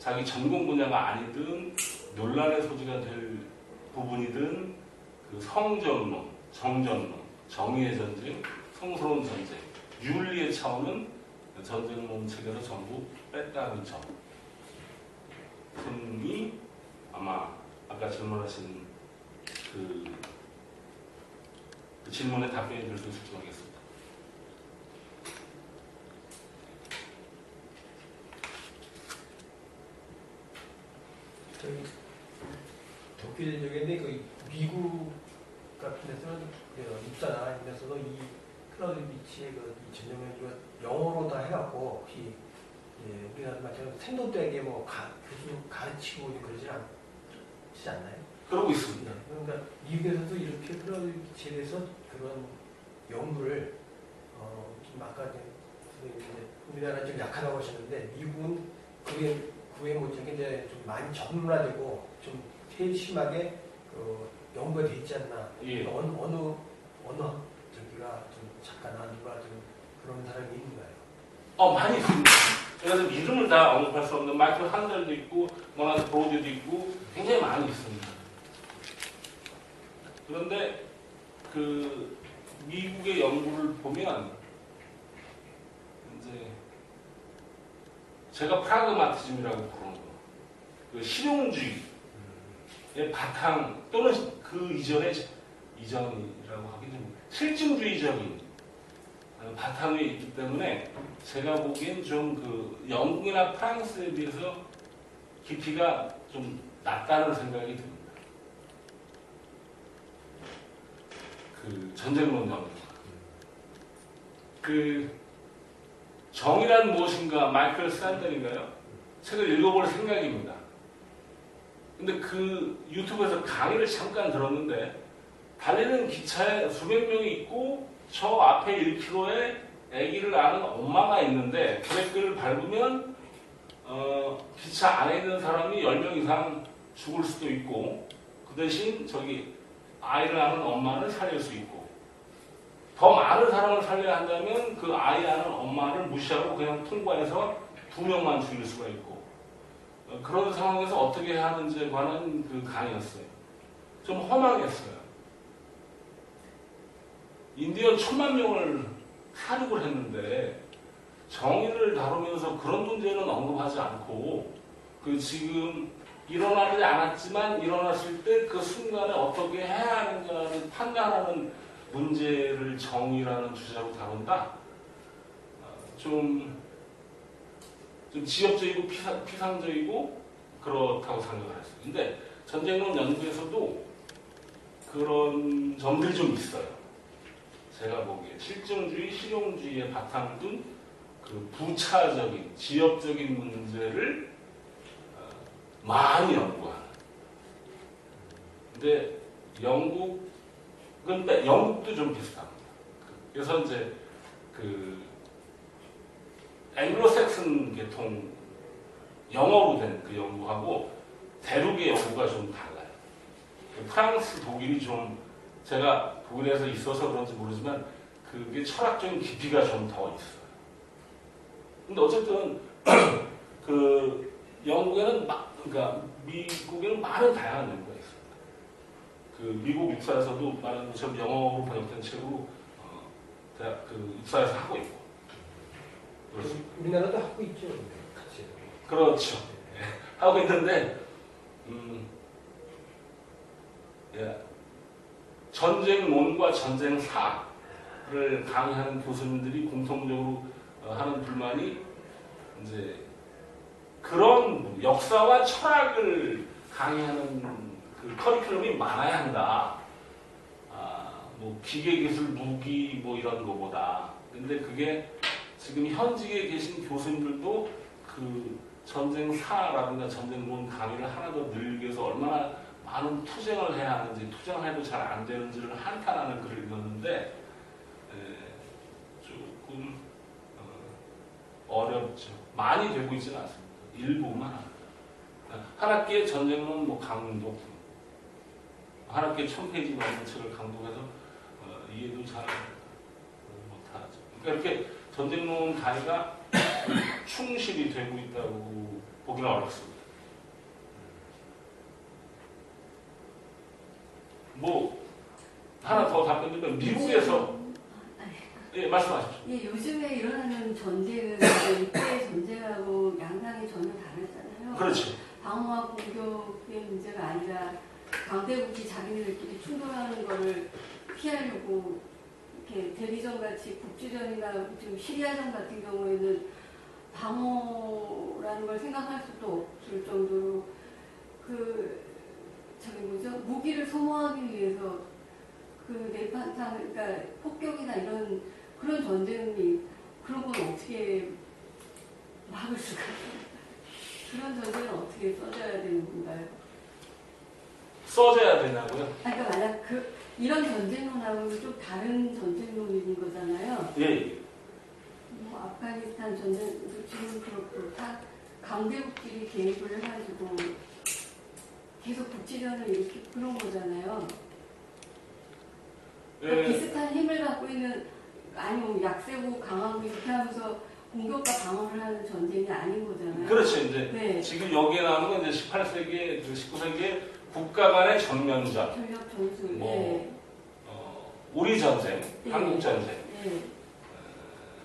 자기 전공 분야가 아니든 논란의 소지가 될 부분이든 그 성전론, 정전론, 정의의 전쟁, 성스러운 전쟁, 윤리의 차원은 전쟁론 책에서 전부 뺐다는 점. 이 아마 아까 질문하신 그 질문에 답변이 될 수 있을지 모르겠습니다. 저희 독일 적인데 그 미국 같은 데서는 입사나 이런 데서도 이 클라우디비치의 이 전형을 영어로 다 해갖고 혹시 우리나라 마찬가지로 생도되게 뭐 교수 가르치고 그러지 않나요? 그러고 있습니다. 그러니까 미국에서도 이렇게 클라우디비치에 대해서 그런 연구를 좀 아까 우리나라 좀 약하다고 하셨는데 미국은 그에 못지않게 이제 좀 많이 전문화되고 좀 세심하게 연구가 돼 있지 않나. 예. 어느 저기가 좀 작가나 누가 좀 그런 사람이 있는가요? 많이 있습니다. 그래서 이름을 다 언급할 수 없는 마이클 한델도 있고, 모나드 브로디도 있고, 굉장히 많이 있습니다. 그런데 그 미국의 연구를 보면 이제 제가 프라그마티즘이라고 부르는 거, 그 실용주의의 바탕 또는 그 이전이라고 하기 좀 실증주의적인 바탕에 있기 때문에 제가 보기엔 좀 그 영국이나 프랑스에 비해서 깊이가 좀 낮다는 생각이 듭니다. 그 전쟁론 연구. 그 정의란 무엇인가 마이클 샌델인가요? 책을 읽어볼 생각입니다. 근데 그 유튜브에서 강의를 잠깐 들었는데 달리는 기차에 수백 명이 있고 저 앞에 1km에 아기를 낳는 엄마가 있는데 브레이크를 밟으면 기차 안에 있는 사람이 10명 이상 죽을 수도 있고 그 대신 저기 아이를 낳는 엄마를 살릴 수 있고 더 많은 사람을 살려야 한다면 그 아이 낳는 엄마를 무시하고 그냥 통과해서 2명만 죽일 수가 있고 그런 상황에서 어떻게 해야 하는지에 관한 그 강의였어요. 좀 허망했어요. 인디언 1000만 명을 사륙을 했는데 정의를 다루면서 그런 문제는 언급하지 않고 그 지금 일어나지 않았지만 일어났을 때 그 순간에 어떻게 해야 하는가를 판단하는 문제를 정의라는 주제로 다룬다. 좀 지역적이고 피상적이고 그렇다고 생각을 했어요. 근데 전쟁론 연구에서도 그런 점들이 좀 있어요. 제가 보기에 실증주의, 실용주의의 바탕을 둔 그 부차적인 지역적인 문제를 많이 연구하는. 근데 영국도 좀 비슷합니다. 그래서 이제 그 앵글로색슨 계통 영어로 된 그 연구하고 대륙의 연구가 좀 달라요. 프랑스, 독일이 좀 제가 독일에서 있어서 그런지 모르지만 그게 철학적인 깊이가 좀 더 있어요. 근데 어쨌든 그 영국에는 그러니까 미국에는 많은 다양한 연구가 있습니다. 그 미국 육사에서도 말하는 것처럼 영어로 번역된 책으로 대학 그 육사에서 하고 있고. 그렇습니다. 우리나라도 하고 있죠. 같이. 그렇죠. 하고 있는데 예. 전쟁론과 전쟁사를 강의하는 교수님들이 공통적으로 하는 불만이 이제 그런 역사와 철학을 강의하는 그 커리큘럼이 많아야 한다. 뭐 기계기술, 무기 뭐 이런 거보다. 근데 그게 지금 현직에 계신 교수님들도 그 전쟁사라든가 전쟁론 강의를 하나 더 늘리기 위해서 얼마나 많은 투쟁을 해야 하는지, 투쟁을 해도 잘 안 되는지를 한탄하는 글을 읽었는데 조금 어렵죠. 많이 되고 있지는 않습니다. 일부만 합니다. 한 학기에 전쟁론 뭐 강독, 한 학기에 1000페이지 넘는 책을 강독해서 이해도 잘 못하죠. 그러니까 이렇게 전쟁론 강의가 충실이 되고 있다고 보기는 어렵습니다. 뭐 하나 더 답변드리면 미국에서 예 말씀하십시오. 예, 요즘에 일어나는 전쟁은 이때의 전쟁하고 양상이 전혀 다르잖아요. 그렇죠. 방어와 공격의 문제가 아니라 강대국이 자기네들끼리 충돌하는 거를 피하려고 이렇게 대리전 같이 국지전이나 지금 시리아전 같은 경우에는 방어라는 걸 생각할 수도 없을 정도로 무기를 소모하기 위해서 그 내판탕, 그러니까 폭격이나 이런 그런 전쟁이 그런 건 어떻게 막을 수가 있어요? 그런 전쟁은 어떻게 써줘야 되는 건가요? 써줘야 되냐고요? 그러니까 만약 이런 전쟁론하고는 좀 다른 전쟁론인 거잖아요. 예. 뭐 아프가니스탄 전쟁도 지금 그렇고 다 강대국끼리 개입을 해가지고 계속 국지전을 이렇게 그런 거잖아요. 그러니까 비슷한 힘을 갖고 있는 아니면 약세고 강하고 이렇게 하면서 공격과 방어를 하는 전쟁이 아닌 거잖아요. 그렇죠. 이제 네. 지금 여기에 나오는 건 이제 18세기, 19세기의 국가 간의 전면전, 전력 전술. 뭐, 네. 우리 전쟁, 네. 한국 전쟁, 네.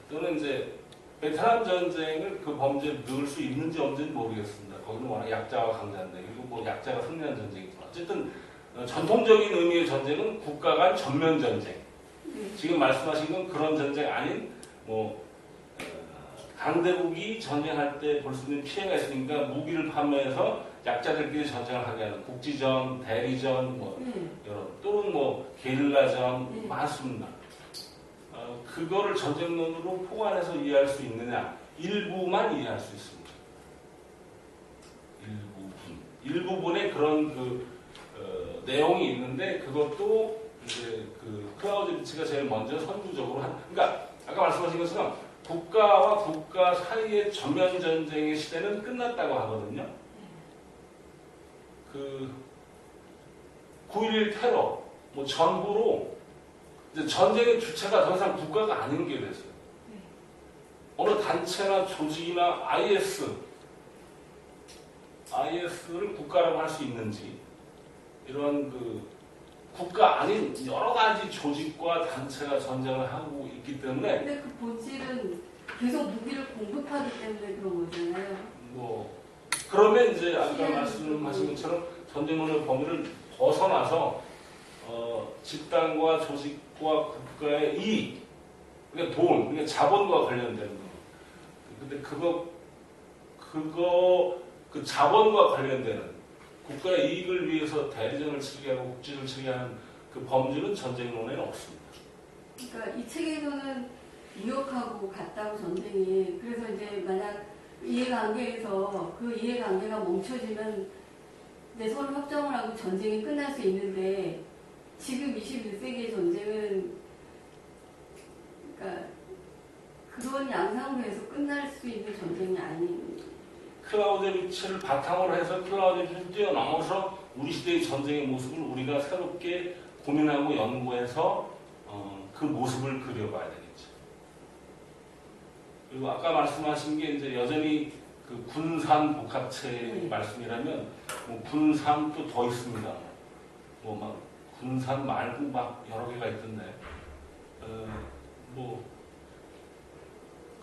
또는 이제 베트남 전쟁을 그 범죄에 넣을 수 있는지 없는지는 모르겠습니다. 거기는 워낙 약자와 강자인데, 그리고 뭐 약자가 승리한 전쟁이지만 어쨌든 전통적인 의미의 전쟁은 국가 간 전면 전쟁. 네. 지금 말씀하신 건 그런 전쟁 아닌 뭐 강대국이 전쟁할 때 볼 수 있는 피해가 있으니까 무기를 판매해서 약자들끼리 전쟁을 하게 하는 국지전, 대리전, 뭐 이런 또는 뭐 게릴라전 많습니다. 그거를 전쟁론으로 포괄해서 이해할 수 있느냐? 일부만 이해할 수 있습니다. 일부분의 그런 내용이 있는데 그것도 이제 그 클라우제비치가 제일 먼저 선구적으로 그러니까 아까 말씀하신 것처럼 국가와 국가 사이의 전면 전쟁의 시대는 끝났다고 하거든요. 그 9.11 테러 뭐 전후로 이제 전쟁의 주체가 더 이상 국가가 아닌 게 됐어요. 어느 단체나 조직이나 IS를 국가라고 할 수 있는지 이런 그 국가 아닌 여러 가지 조직과 단체가 전쟁을 하고 있기 때문에 근데 그 본질은 계속 무기를 공급하기 때문에 그런 거잖아요. 뭐 그러면 이제 아까 말씀하신 것처럼 전쟁론의 범위를 벗어나서 집단과 조직과 국가의 이익, 그러니까 돈, 그러니까 자본과 관련된 거. 근데 그 자본과 관련되는 국가의 이익을 위해서 대리전을 치르게 하고 국지를 치르게 하는 그 범주는 전쟁론에는 없습니다. 그러니까 이 책에서는 무역하고 같다고 전쟁이. 그래서 이제 만약 이해관계에서 그 이해관계가 멈춰지면 이제 서로 협정을 하고 전쟁이 끝날 수 있는데 지금 21세기의 전쟁은 그러니까 그런 양상으로 해서 끝날 수 있는 전쟁이 아닌. 클라우제비치를 바탕으로 해서 클라우제비치를 뛰어넘어서 우리 시대의 전쟁의 모습을 우리가 새롭게 고민하고 연구해서 그 모습을 그려봐야 되겠죠. 그리고 아까 말씀하신 게 이제 여전히 그 군산 복합체 말씀이라면 뭐 군산 또 더 있습니다. 뭐 막 군산 말고 막 여러 개가 있던데 뭐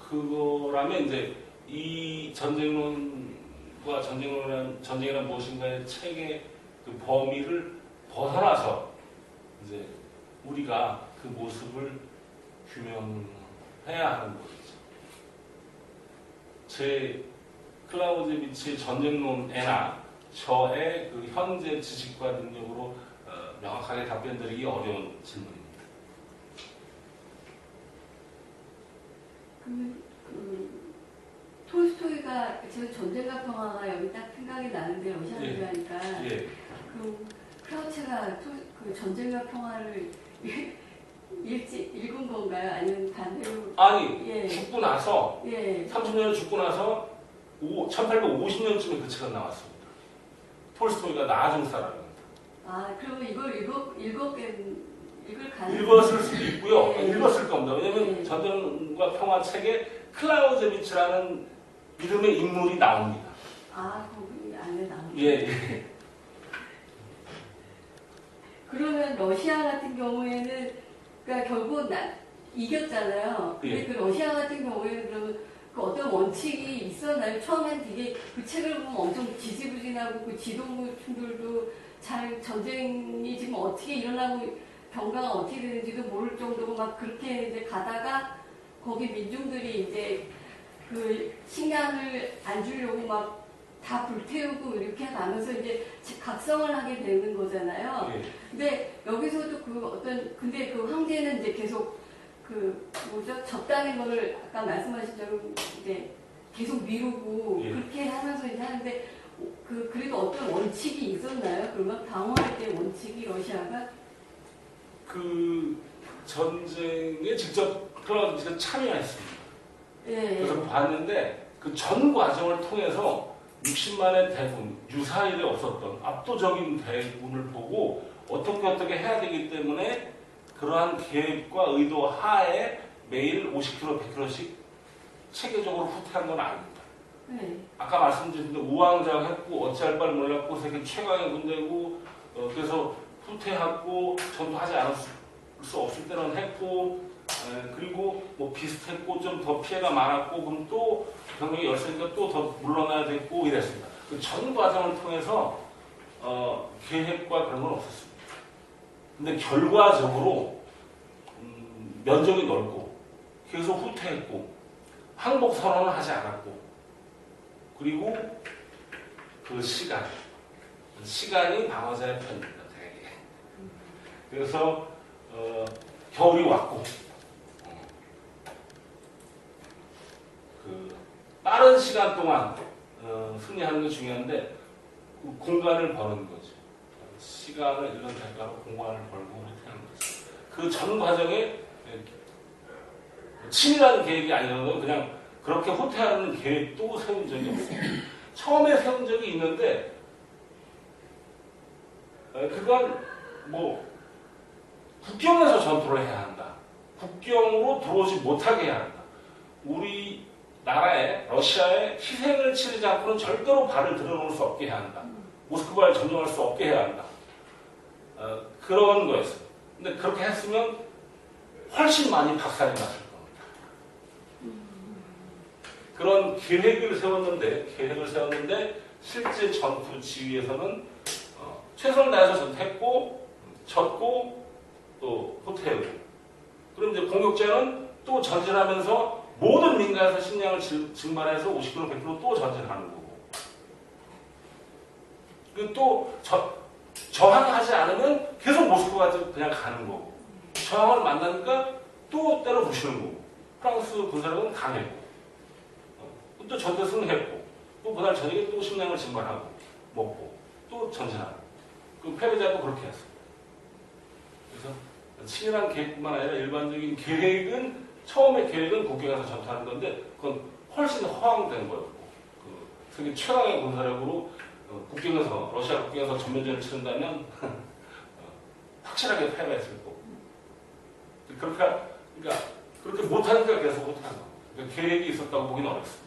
그거라면 이제 이 전쟁론과 전쟁이란 무엇인가의 책의 그 범위를 벗어나서 이제 우리가 그 모습을 규명해야 하는 것이죠. 제 클라우제비치의 전쟁론에나 저의 그 현재 지식과 능력으로 명확하게 답변드리기 어려운 질문입니다. 톨스토이가 지금 전쟁과 평화가 여기 딱 생각이 나는데 러시아 얘기하니까 예. 그 크라우체가 그 전쟁과 평화를 읽은 건가요? 아니면 반대로? 아니 예. 죽고 나서 예. 30년 죽고 나서 1850년쯤에 그 책은 나왔습니다. 톨스토이가 나중 사람입니다. 아, 그러면 이걸 읽을 가능? 읽었을 수도 있고요. 예. 읽었을 겁니다. 왜냐하면 예. 전쟁과 평화 책에 클라우제비치라는 이름의 인물이 나옵니다. 아, 거기 안에 나오네. 예. 그러면 러시아 같은 경우에는 그러니까 결국 이겼잖아요. 근데 예. 그 러시아 같은 경우에는 그러면 그 어떤 원칙이 있었나요? 처음엔 되게 그 책을 보면 엄청 지지부진하고 그 지도부층들도 잘 전쟁이 지금 어떻게 일어나고 병가가 어떻게 되는지도 모를 정도로 막 그렇게 이제 가다가 거기 민중들이 이제 그 식량을 안 주려고 막 다 불태우고 이렇게 가면서 이제 각성을 하게 되는 거잖아요. 예. 근데 여기서도 근데 그 황제는 이제 계속 접다는 거를 아까 말씀하신 대로 이제 계속 미루고 예. 그렇게 하면서 이제 하는데 그래도 어떤 원칙이 있었나요? 그러면 방어할 때 원칙이 러시아가? 그 전쟁에 직접 클라우제비치가 참여했습니다. 예. 그래서 봤는데 그 전 과정을 통해서 60만의 대군, 유사일에 없었던 압도적인 대군을 보고 어떻게 해야 되기 때문에 그러한 계획과 의도 하에 매일 50km, 100km씩 체계적으로 후퇴한 건 아닙니다. 네. 아까 말씀드린 대로 우왕좌왕했고 어찌할 바를 몰랐고 세계 최강의 군대고 그래서 후퇴하고 전투하지 않을 수 없을 때는 했고 그리고 뭐 비슷했고 좀 더 피해가 많았고 그럼 또 병력이 열세니까 또 더 물러나야 됐고 이랬습니다. 그 전 과정을 통해서 계획과 그런 건 없었습니다. 근데 결과적으로 면적이 넓고 계속 후퇴했고 항복 선언을 하지 않았고 그리고 그 시간이 방어자의 편입니다. 되게. 그래서 겨울이 왔고 그 빠른 시간 동안 승리하는 게 중요한데 그 공간을 버는 거죠. 시간을 이런 대가로 공간을 벌고 이렇게 하는 거죠. 그 전 과정에 치밀한 계획이 아니라도 그냥 그렇게 후퇴하는 계획도 세운 적이 없습니다. 처음에 세운 적이 있는데 그건 뭐 국경에서 전투를 해야 한다. 국경으로 들어오지 못하게 해야 한다. 우리 나라에 러시아에 희생을 치르지 않고는 절대로 발을 들여놓을 수 없게 해야 한다. 모스크바를 점령할 수 없게 해야 한다. 그런 거였어요. 근데 그렇게 했으면 훨씬 많이 박살이 났을 겁니다. 그런 계획을 세웠는데 실제 전투 지휘에서는 최선을 다해서 전투했고 졌고 또 후퇴하고 그럼 이제 공격자는 또 전진하면서 모든 민가에서 식량을 증발해서 50km, 100km 또 전진하는 거고 그리고 또 저항하지 않으면 계속 모스크바까지 그냥 가는 거고 저항을 만나니까 또 때려 부시는 거고 프랑스 군사력은 강했고, 또 전대승을 했고, 또 그날 저녁에 또 식량을 증발하고, 먹고, 또 전진하고. 그 패배자도 그렇게 했어요. 그래서 치밀한 계획뿐만 아니라 일반적인 계획은, 처음에 계획은 국경에서 전투하는 건데, 그건 훨씬 허황된 거였고, 그 세계 최강의 군사력으로 국경에서, 러시아 국경에서 전면전을 치른다면, 확실하게 패배했을 거고. 그렇게 못하니까 계속 못하는 거예요. 그러니까 계획이 있었다고 보기는 어렵습니다.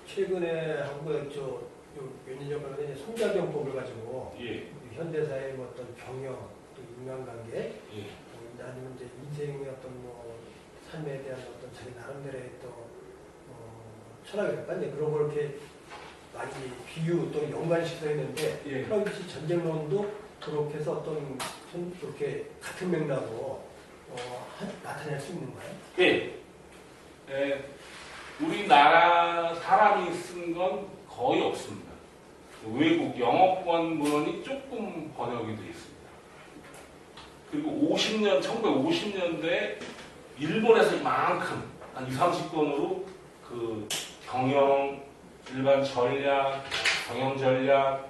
최근에 한국에 몇 년 전에 손자병법을 가지고 예. 현대사의 어떤 경영, 또 인간관계, 예. 아니면 이제 인생의 어떤 삶에 대한 어떤 자기 나름대로의 또 철학이랄까 이제 그런 걸 이렇게 많이 비유 또 연관시켜서 했는데 예. 크라우디치 전쟁론도 그렇게 해서 어떤 그렇게 같은 맥락으로 나타낼 수 있는 거예요? 예. 우리나라 사람이 쓴 건 거의 없습니다. 외국 영어권 문헌이 조금 번역이 되어 있습니다. 그리고 1950년대 일본에서 이만큼 한 20, 30권으로 그 경영, 일반 전략, 경영 전략,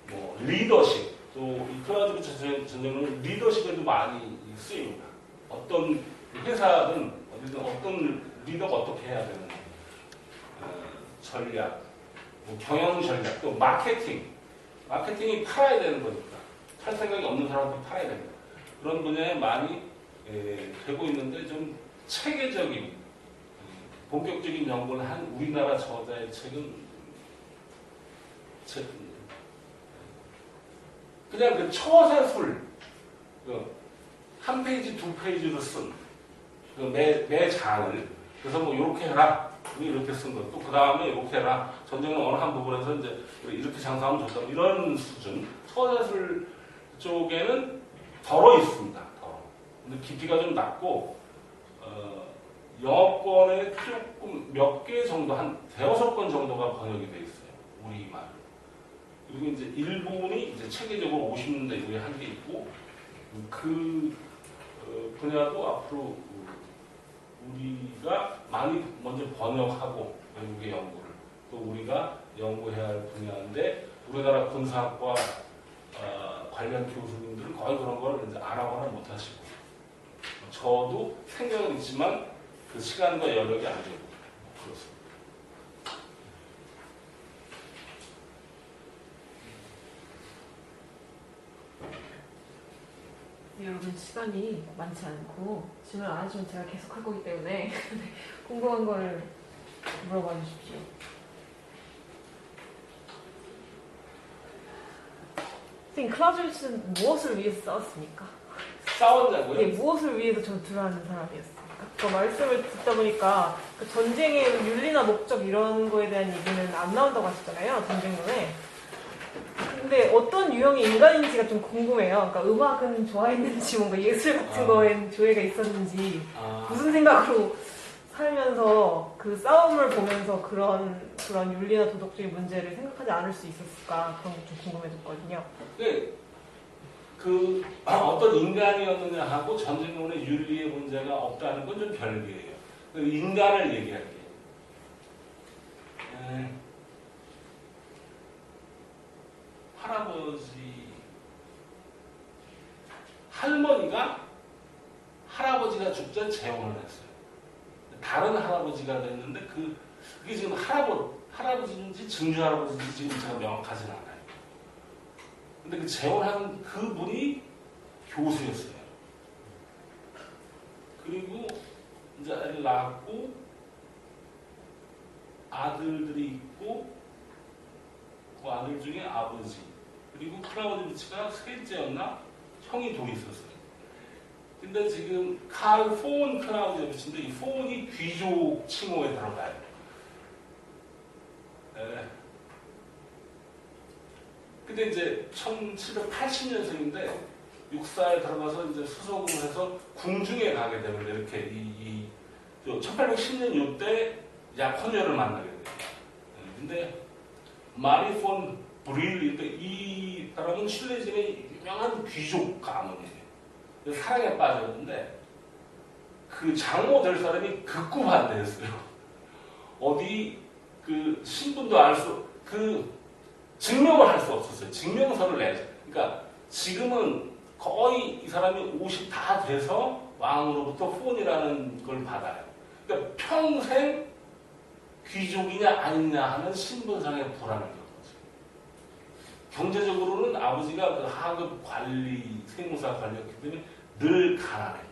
뭐 리더십, 또 이 크라우디치 전쟁은 리더십에도 많이 쓰입니다. 어떤 회사든 어디든 어떤 리더가 어떻게 해야 되는 전략, 뭐 경영 전략, 또 마케팅이 팔아야 되는 거니까 팔 생각이 없는 사람한테 팔아야 됩니다. 그런 분야에 많이 되고 있는데 좀 체계적인 본격적인 연구를 한 우리나라 저자의 책은 그냥 그 처세술 한 페이지 두 페이지로 쓴 매 장을 그래서 뭐 이렇게 해라 이렇게 쓴 거 또 그 다음에 이렇게 해라 전쟁은 어느 한 부분에서 이제 이렇게 장사하면 좋다 이런 수준 처세술 쪽에는 덜어 있습니다. 근데 깊이가 좀 낮고 영어권에 조금 몇 개 정도 한 대여섯 권 정도가 번역이 돼 있어요. 우리말. 그리고 이제 일본이 이제 체계적으로 50년대 이후에 한 게 있고 그 분야도 앞으로 우리가 많이 먼저 번역하고 외국의 연구를 또 우리가 연구해야 할 분야인데 우리나라 군사학과 관련 교수님들은 거의 그런 걸 이제 알아보나 못하시고 저도 생각은 있지만 그 시간과 여력이 안 되고 그렇습니다. 여러분 시간이 많지 않고 질문 안 하시면 제가 계속 할 거기 때문에 궁금한 걸 물어봐 주십시오. 선생님, 클라우디우스는 무엇을 위해서 싸웠습니까? 싸웠냐고요? 예, 무엇을 위해서 전투를 하는 사람이었습니까? 그 말씀을 듣다 보니까 그 전쟁의 윤리나 목적 이런 거에 대한 얘기는 안 나온다고 하셨잖아요, 전쟁론에. 근데 어떤 유형의 인간인지가 좀 궁금해요. 그러니까 음악은 좋아했는지 뭔가 예술 같은 거엔 조예가 있었는지 무슨 생각으로 살면서 그 싸움을 보면서 그런 윤리나 도덕적인 문제를 생각하지 않을 수 있었을까 그런 게 좀 궁금해졌거든요. 네, 그 어떤 인간이었느냐 하고 전쟁론의 윤리의 문제가 없다는 건 좀 별개예요. 인간을 얘기할게요. 할머니가 할아버지가 죽자 재혼을 했어요. 다른 할아버지가 됐는데 그게 지금 할아버지인지 증조할아버지인지 지금 제가 명확하진 않아요. 근데 그 재혼한 그분이 교수였어요. 그리고 이제 애를 낳았고 아들들이 있고 그 아들 중에 아버지 그리고 크라우디비치가 셋째였나 형이 둘이 있었어요. 근데 지금 칼 폰 크라우디비치인데 이 폰이 귀족 칭호에 들어가요. 네. 근데 이제 1780년생인데 6살 들어가서 이제 수속을 해서 궁중에 가게 되는데 이렇게 1810년 이때 약혼녀를 만나게 돼요. 근데 마리 폰 브릴 이 사람은 여긴 슐레징의 유명한 귀족 가문이에요. 사랑에 빠졌는데 그 장모 될 사람이 극구 반대했어요. 어디 그 신분도 증명을 할 수 없었어요. 증명서를 내죠. 그러니까 지금은 거의 이 사람이 50 다 돼서 왕으로부터 후원이라는 걸 받아요. 그러니까 평생 귀족이냐 아니냐 하는 신분상의 불안을 겪었어요. 경제적으로는 아버지가 그 하급 관리, 세무사 관리였기 때문에 늘 가난해요.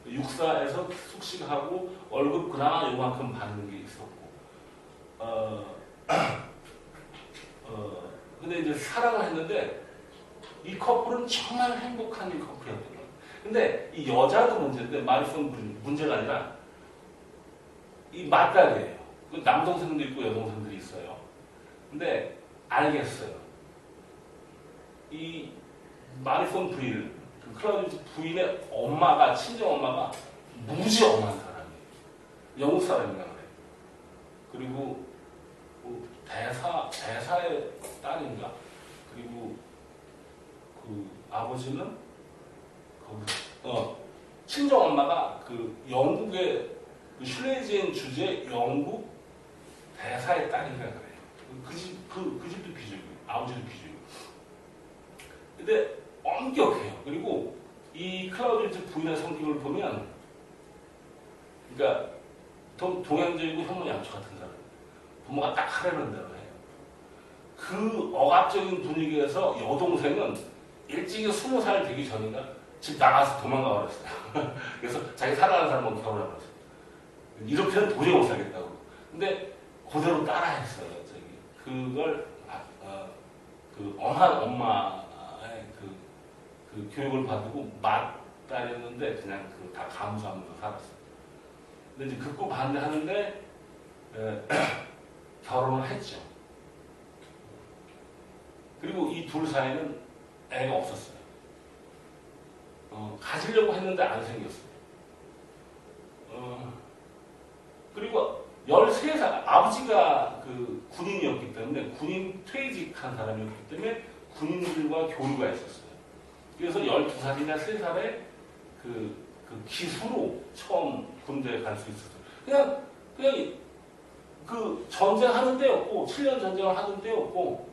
육사에서 숙식하고 월급 그나마 요만큼 받는 게 있었고, 근데 이제 사랑을 했는데 이 커플은 정말 행복한 커플이었던 거예요. 근데 이 여자도 문제인데 마리송 문제가 아니라 이 맞닥이에요. 남동생도 있고 여동생들이 있어요. 근데 알겠어요. 이 마리송 브릴, 그 클라우디우스 부인의 엄마가, 친정 엄마가 무지 엄한 사람이에요. 영국 사람인가 그래요. 그리고 뭐 대사의 딸인가? 그리고 그 아버지는 친정 엄마가 그 영국의 그 슐레이지엔 주재 영국 대사의 딸인가 그래요. 그 집도 귀족이에요. 아버지도 귀족이에요. 근데 엄격해요. 그리고 이 클라우디우스 부인의 성격을 보면, 그러니까 동양적이고 혐오양초 같은 사람. 부모가 딱 하라는 대로 해요. 그 억압적인 분위기에서 여동생은 일찍이 20살 되기 전인가 집 나가서 도망가 버렸어요. 그래서 자기 사랑하는 사람하고 결혼해 버렸어요. 이렇게는 도저히 못 살겠다고. 근데 그대로 따라했어요. 그걸 그 엄한 엄마의 그 교육을 받고 맞다렸는데 그냥 다 감수하면서 살았어요. 근데 이제 극구 반대하는데 결혼을 했죠. 그리고 이 둘 사이는 애가 없었어요. 가지려고 했는데 안 생겼어요. 그리고 13살, 아버지가 그 군인이었기 때문에, 군인 퇴직한 사람이었기 때문에 군인들과 교류가 있었어요. 그래서 12살이나 3살에 그 기수로 처음 군대에 갈 수 있었어요. 그냥 그 전쟁하는 데였고, 7년 전쟁을 하는 데였고,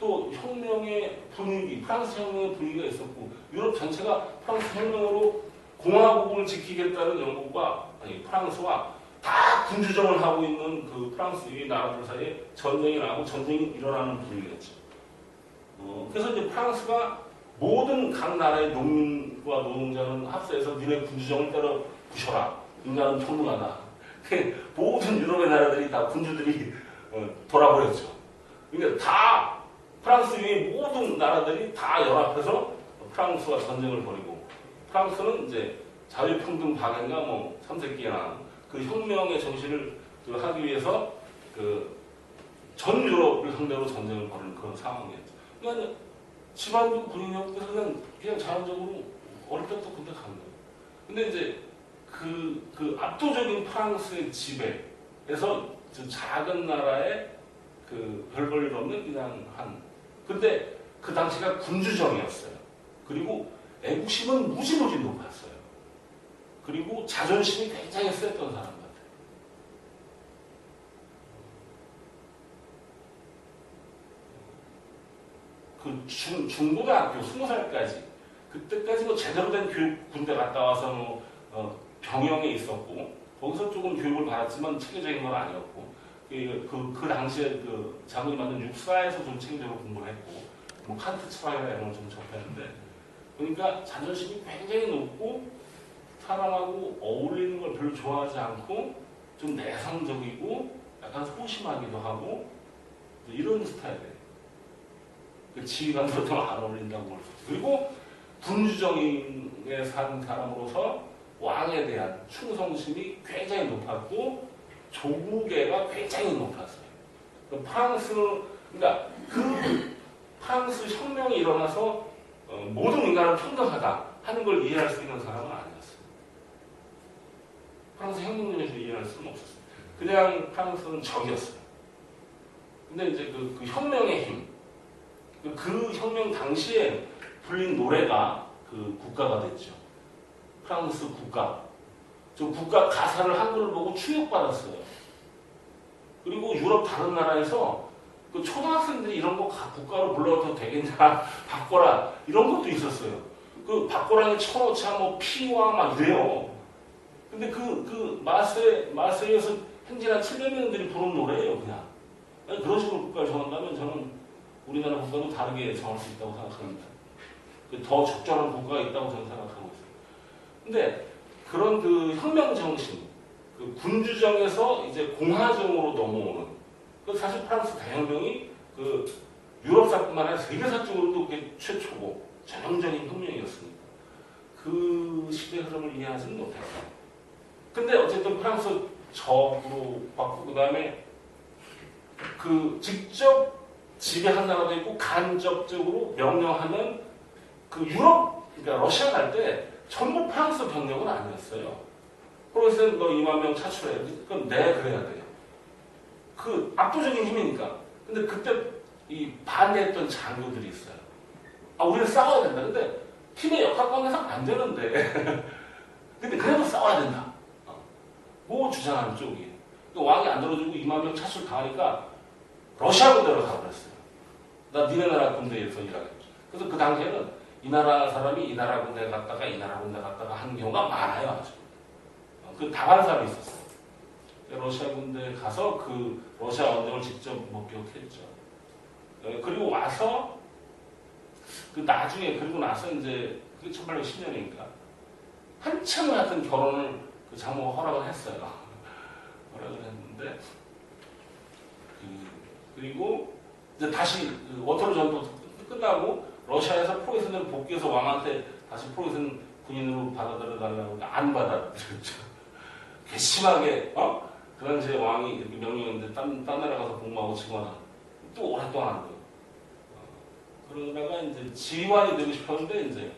또 혁명의 분위기, 프랑스 혁명의 분위기가 있었고, 유럽 전체가 프랑스 혁명으로 공화국을 지키겠다는 영국과, 프랑스와 다 군주정을 하고 있는 그 프랑스 이 나라들 사이에 전쟁이 나고 전쟁이 일어나는 분위기였죠. 그래서 이제 프랑스가 모든 각 나라의 농민과 노동자는 합세해서 니네 군주정을 때려 부셔라. 인간은 평등하다. 모든 유럽의 나라들이 다 군주들이 돌아버렸죠. 그러니까 다 프랑스 위의 모든 나라들이 다 연합해서 프랑스와 전쟁을 벌이고, 프랑스는 이제 자유평등 박애인가 뭐 삼색기나 그 혁명의 정신을 하기 위해서 그 전 유럽을 상대로 전쟁을 벌이는 그런 상황이었죠. 그러니까 집안도 군인이었고 그냥 자연적으로 어릴 때부터 군대 간 거예요. 근데 이제 그 압도적인 프랑스의 지배에서 작은 나라에 그 별 볼 일 없는 그냥 근데 그 당시가 군주정이었어요. 그리고 애국심은 무지무지 높았어요. 그리고 자존심이 굉장히 셌던 사람 같아요. 그 중고등학교 20살까지 그때까지 뭐 제대로 된 교육 군대 갔다 와서 뭐 병영에 있었고 거기서 조금 교육을 받았지만 체계적인 건 아니었고 그 당시에 그 장군이 만든 육사에서 좀 체계적으로 공부를 했고 뭐 칸트 철학이나 이런 걸 좀 접했는데 그러니까 자존심이 굉장히 높고 사람하고 어울리는 걸 별로 좋아하지 않고 좀 내성적이고 약간 소심하기도 하고 이런 스타일이에요. 지휘관도 좀 안 어울린다고 볼 수 있어요. 그리고 군주정에 산 사람으로서 왕에 대한 충성심이 굉장히 높았고 조국애가 굉장히 높았어요. 그러니까 그 프랑스 혁명이 일어나서 모든 인간은 평등하다 하는 걸 이해할 수 있는 사람은 아니었어요. 프랑스 혁명론에서 이해할 수는 없었어요. 그냥 프랑스는 적이었어요. 근데 이제 그 혁명의 힘, 그 혁명 당시에 불린 노래가 그 국가가 됐죠. 프랑스 국가. 저 국가 가사를 한글을 보고 충격받았어요. 그리고 유럽 다른 나라에서 그 초등학생들이 이런 거 국가로 불러도 되겠냐, 바꿔라, 이런 것도 있었어요. 그 바꿔라니 천오차, 뭐 피와 막 이래요. 근데 그 마세에서 행진한 700여 명들이 부른 노래예요, 그냥. 아니, 그런 식으로 국가를 정한다면 저는 우리나라 국가도 다르게 정할 수 있다고 생각합니다. 더 적절한 국가가 있다고 저는 생각하고 있어요. 근데 그런 그 혁명 정신, 그 군주정에서 이제 공화정으로 넘어오는, 그 사실 프랑스 대혁명이 그 유럽사뿐만 아니라 세계사적으로도 그게 최초고 전형적인 혁명이었습니다. 그 시대 흐름을 이해하지는 못했어요. 근데 어쨌든 프랑스 적으로 받고, 그 다음에 그 직접 지배한 나라도 있고 간접적으로 명령하는 그 유럽, 그러니까 러시아 갈 때 전부 프랑스 병력은 아니었어요. 프랑스는 너 2만 명 차출해. 그럼 내가 그래야 돼요. 그 압도적인 힘이니까. 근데 그때 이 반대했던 장교들이 있어요. 아, 우리는 싸워야 된다. 근데 팀의 역학 관계상 안 되는데. 근데 그래도 싸워야 된다. 뭐 주장하는 쪽이. 왕이 안 들어주고 2만 명 차출 당하니까 러시아 군대로 가버렸어요. 나 니네 나라 군대에서 일하겠죠. 그래서 그 당시에는 이 나라 사람이 이 나라 군대 갔다가 이 나라 군대 갔다가 하는 경우가 많아요. 아주. 그 다반사로 있었어요. 러시아 군대에 가서 그 러시아 언정을 직접 목격했죠. 그리고 와서 그 나중에, 그리고 나서 이제 그게 1810년이니까 한참 같은 결혼을 그 장모가 허락을 했어요. 허락을 했는데 그리고 이제 다시 그 워터루 전투 끝나고 러시아에서 프로이센을 복귀해서 왕한테 다시 프로이센 군인으로 받아들여달라고 하는데 안 받아들였죠. 괘씸하게 그 당시에 왕이 이렇게 명령했는데 딴 나라 가서 복무하고 직원은 또 오랫동안 한 거예요. 그러다가 이제 지휘관이 되고 싶었는데 이제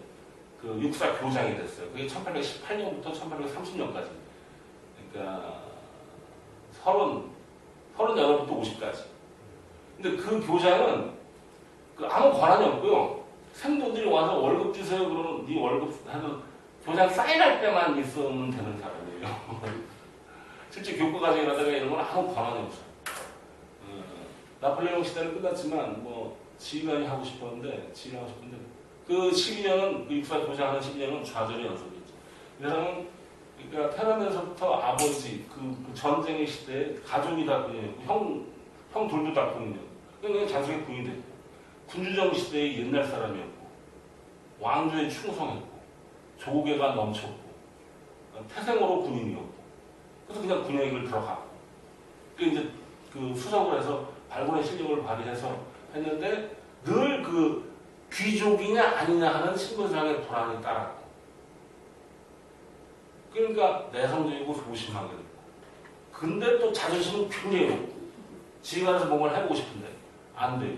그 육사 교장이 됐어요. 그게 1818년부터 1830년까지. 그러니까 38부터 50까지. 근데 그 교장은 그 아무 권한이 없고요. 생도들이 와서 월급 주세요. 그러면 네 월급 해도 교장 사인할 때만 있으면 되는 사람이에요. 실제 교과 과정이라든가 이런 건 아무 권한이 없어요. 나폴레옹 시대는 끝났지만 뭐 지휘관이 하고 싶었는데 그 12년은 그 육사 교장하는 12년은 좌절의 연속이죠. 이 사람은 그러니까 태어나면서부터 아버지 그 전쟁의 시대에 가족이 다 군인이었고 형 둘도 다 군인이었고 그냥 자식이 군인이 됐고 군주정 시대의 옛날 사람이었고 왕조에 충성했고 조계가 넘쳤고 태생으로 군인이었고 그래서 그냥 군의 길을 들어가고 그 이제 그 수석을 해서 발군의 실력을 발휘해서 했는데 늘 그 귀족이냐 아니냐 하는 신분상의 불안이 따랐고 그러니까 내성적이고 소심하게 되고 근데 또 자존심은 굉장히 높고 지휘관에서 뭔가를 해보고 싶은데 안 돼요.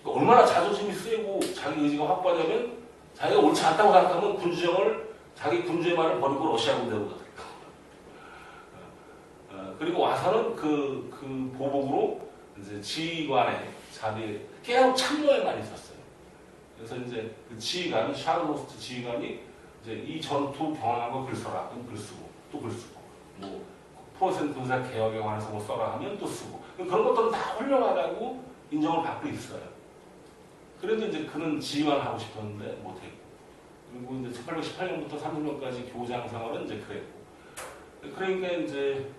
그러니까 얼마나 자존심이 세고 자기 의지가 확고하냐면 자기가 옳지 않다고 생각하면 군주정을 자기 군주의 말을 버리고 러시아 군대로 가요. 그리고 와서는 그 보복으로 이제 지휘관의 자리에 계속 참모에만 있었어요. 그래서 이제 그 지휘관, 샤르노스트 지휘관이 이제 이 전투 경험한 거 글 써라. 그럼 글 쓰고, 또 글 쓰고, 뭐, 프로이센 군사 개혁에 관해서 뭐 써라 하면 또 쓰고. 그런 것들은 다 훌륭하다고 인정을 받고 있어요. 그래도 이제 그는 지휘관 하고 싶었는데 못했고. 그리고 이제 1818년부터 30년까지 교장 생활은 이제 그랬고. 그러니까 이제,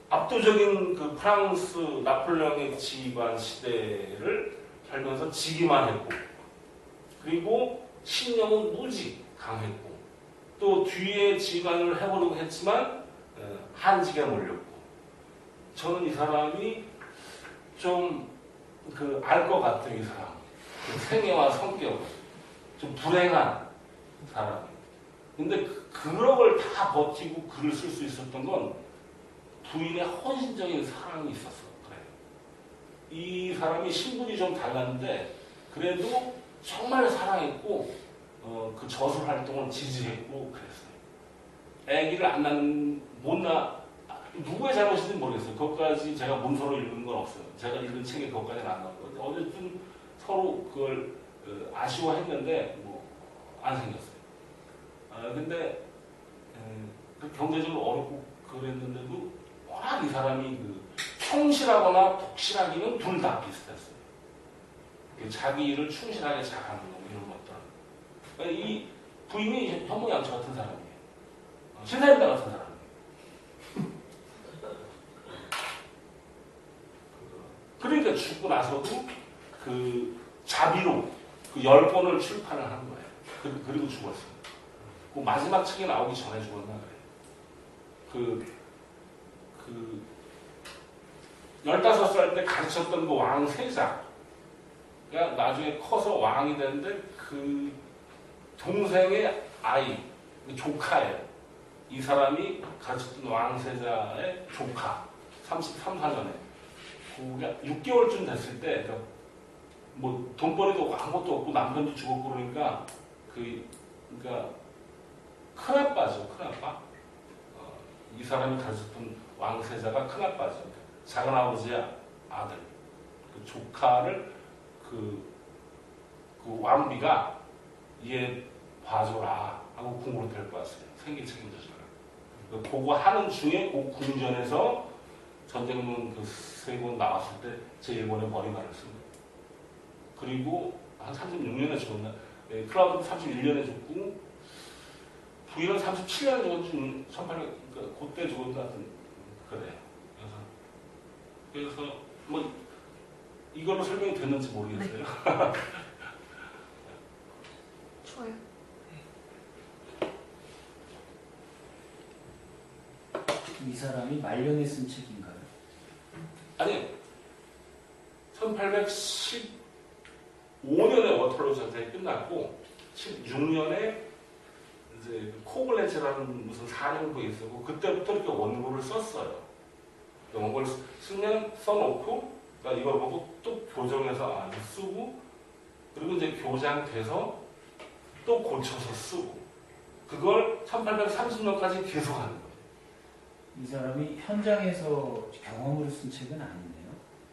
압도적인 그 프랑스 나폴레옹의 지휘관 시대를 살면서 지기만 했고, 그리고 신념은 무지 강했고, 또 뒤에 지휘관을 해보려고 했지만 한직에 몰렸고, 저는 이 사람이 좀 알 것 같아요. 이 사람 그 생애와 성격 좀 불행한 사람. 근데 그런 걸 다 버티고 글을 쓸 수 있었던 건 부인의 헌신적인 사랑이 있었어. 그래요. 이 사람이 신분이 좀 달랐는데 그래도 정말 사랑했고 그 저술 활동을 지지했고 그랬어요. 아기를 못 누구의 잘못인지 모르겠어요. 그것까지 제가 문서로 읽은 건 없어요. 제가 읽은 책에 그것까지는 안 나왔거든요. 어쨌든 서로 그걸 아쉬워했는데 뭐 안 생겼어요. 근데 그 경제적으로 어렵고 그랬는데도 워낙 이 사람이 그 성실하거나 독실하기는 둘 다 비슷했어요. 자기 일을 충실하게 잘하는 거 이런 것들. 그러니까 이 부인이 현모양처 같은 사람이에요. 신사임당 같은 사람이에요. 그러니까 죽고 나서도 그 자비로 그 10권을 출판을 한 거예요. 그리고 죽었어요. 그 마지막 책이 나오기 전에 죽었나 그래요. 15살 때 가르쳤던 그 왕 세자가 나중에 커서 왕이 되는데 그 동생의 아이, 그 조카예요. 이 사람이 가르쳤던 왕 세자의 조카, 33, 4년에. 6개월쯤 됐을 때, 뭐 돈벌이도 없고 아무것도 없고 남편도 죽었고 그러니까 그러니까 큰아빠죠, 큰아빠. 이 사람이 가르쳤던 왕세자가 큰아빠죠. 작은아버지의 아들, 그 조카를 그 왕비가 얘 봐줘라 하고 궁으로 데리고 왔어요. 생계 책임져줘라. 그거 하는 중에 그 궁전에서 전쟁문 그 3권 나왔을 때 제 일본에 머리말을 씁니다. 그리고 한 36년에 죽었나? 네, 클라우드는 31년에 죽고 부인은 37년에 죽었지 1800 그러니까 그때 죽었다 그래요. 그래서 뭐 이걸로 설명이 됐는지 모르겠어요. 네. 좋아요. 이 사람이 말년에 쓴 책인가요? 아니 1815년에 워털로 전쟁이 끝났고 16년에 이제 코글렌츠라는 무슨 사령부에 있었고 그때부터 이렇게 원고를 썼어요. 원고를 쓰면 써놓고 그러니까 이걸 보고 또 교정해서 쓰고 그리고 이제 교장돼서 또 고쳐서 쓰고 그걸 1830년까지 계속하는 거예요. 이 사람이 현장에서 경험으로 쓴 책은 아니네요.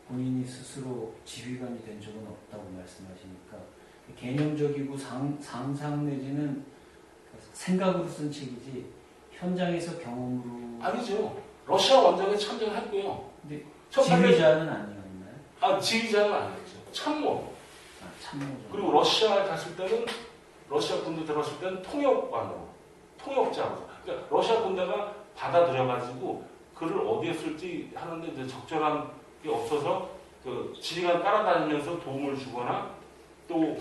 본인이 스스로 지휘관이 된 적은 없다고 말씀하시니까 개념적이고 상상 내지는 생각으로 쓴 책이지 현장에서 경험으로 아니죠. 러시아 원정에 참전했고요. 근데 1800... 지휘자는 아니었나요? 지휘자는 아니었죠. 참모. 참모죠. 그리고 러시아에 갔을 때는 러시아 군대 들어갔을 때는 통역관으로 통역자로. 그러니까 러시아 군대가 받아들여가지고 글을 어디에 쓸지 하는데 이제 적절한 게 없어서 그 지휘관 따라다니면서 도움을 주거나 또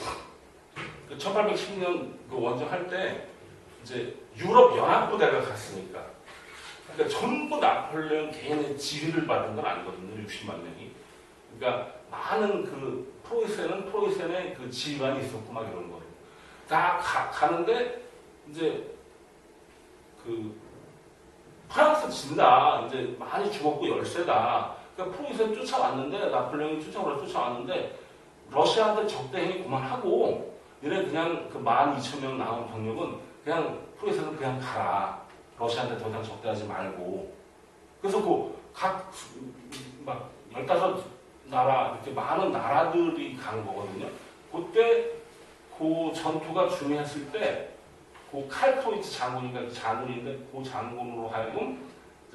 1810년 그 원정할 때 이제 유럽 연합부대가 갔으니까 그러니까 전부 나폴레옹 개인의 지휘를 받은 건 아니거든요. 60만 명이. 그러니까 많은 그 프로이센의 그 지휘관이 있었고 막 이런 거예요. 다 가는데 이제 그 프랑스 진다. 이제 많이 죽었고 열세다. 그러니까 프로이센 쫓아왔는데 나폴레옹이 쫓아왔는데 러시아한테 적대 행위 그만하고 얘네 그냥 그 12,000명 나온 병력은 그냥 프로이센은 그냥 가라. 러시아한테 더 이상 적대하지 말고. 그래서 막 15나라 이렇게 많은 나라들이 간 거거든요. 그때 그 전투가 중요했을 때 그 칼프로이트 장군인가 장군인데 그 장군으로 하여금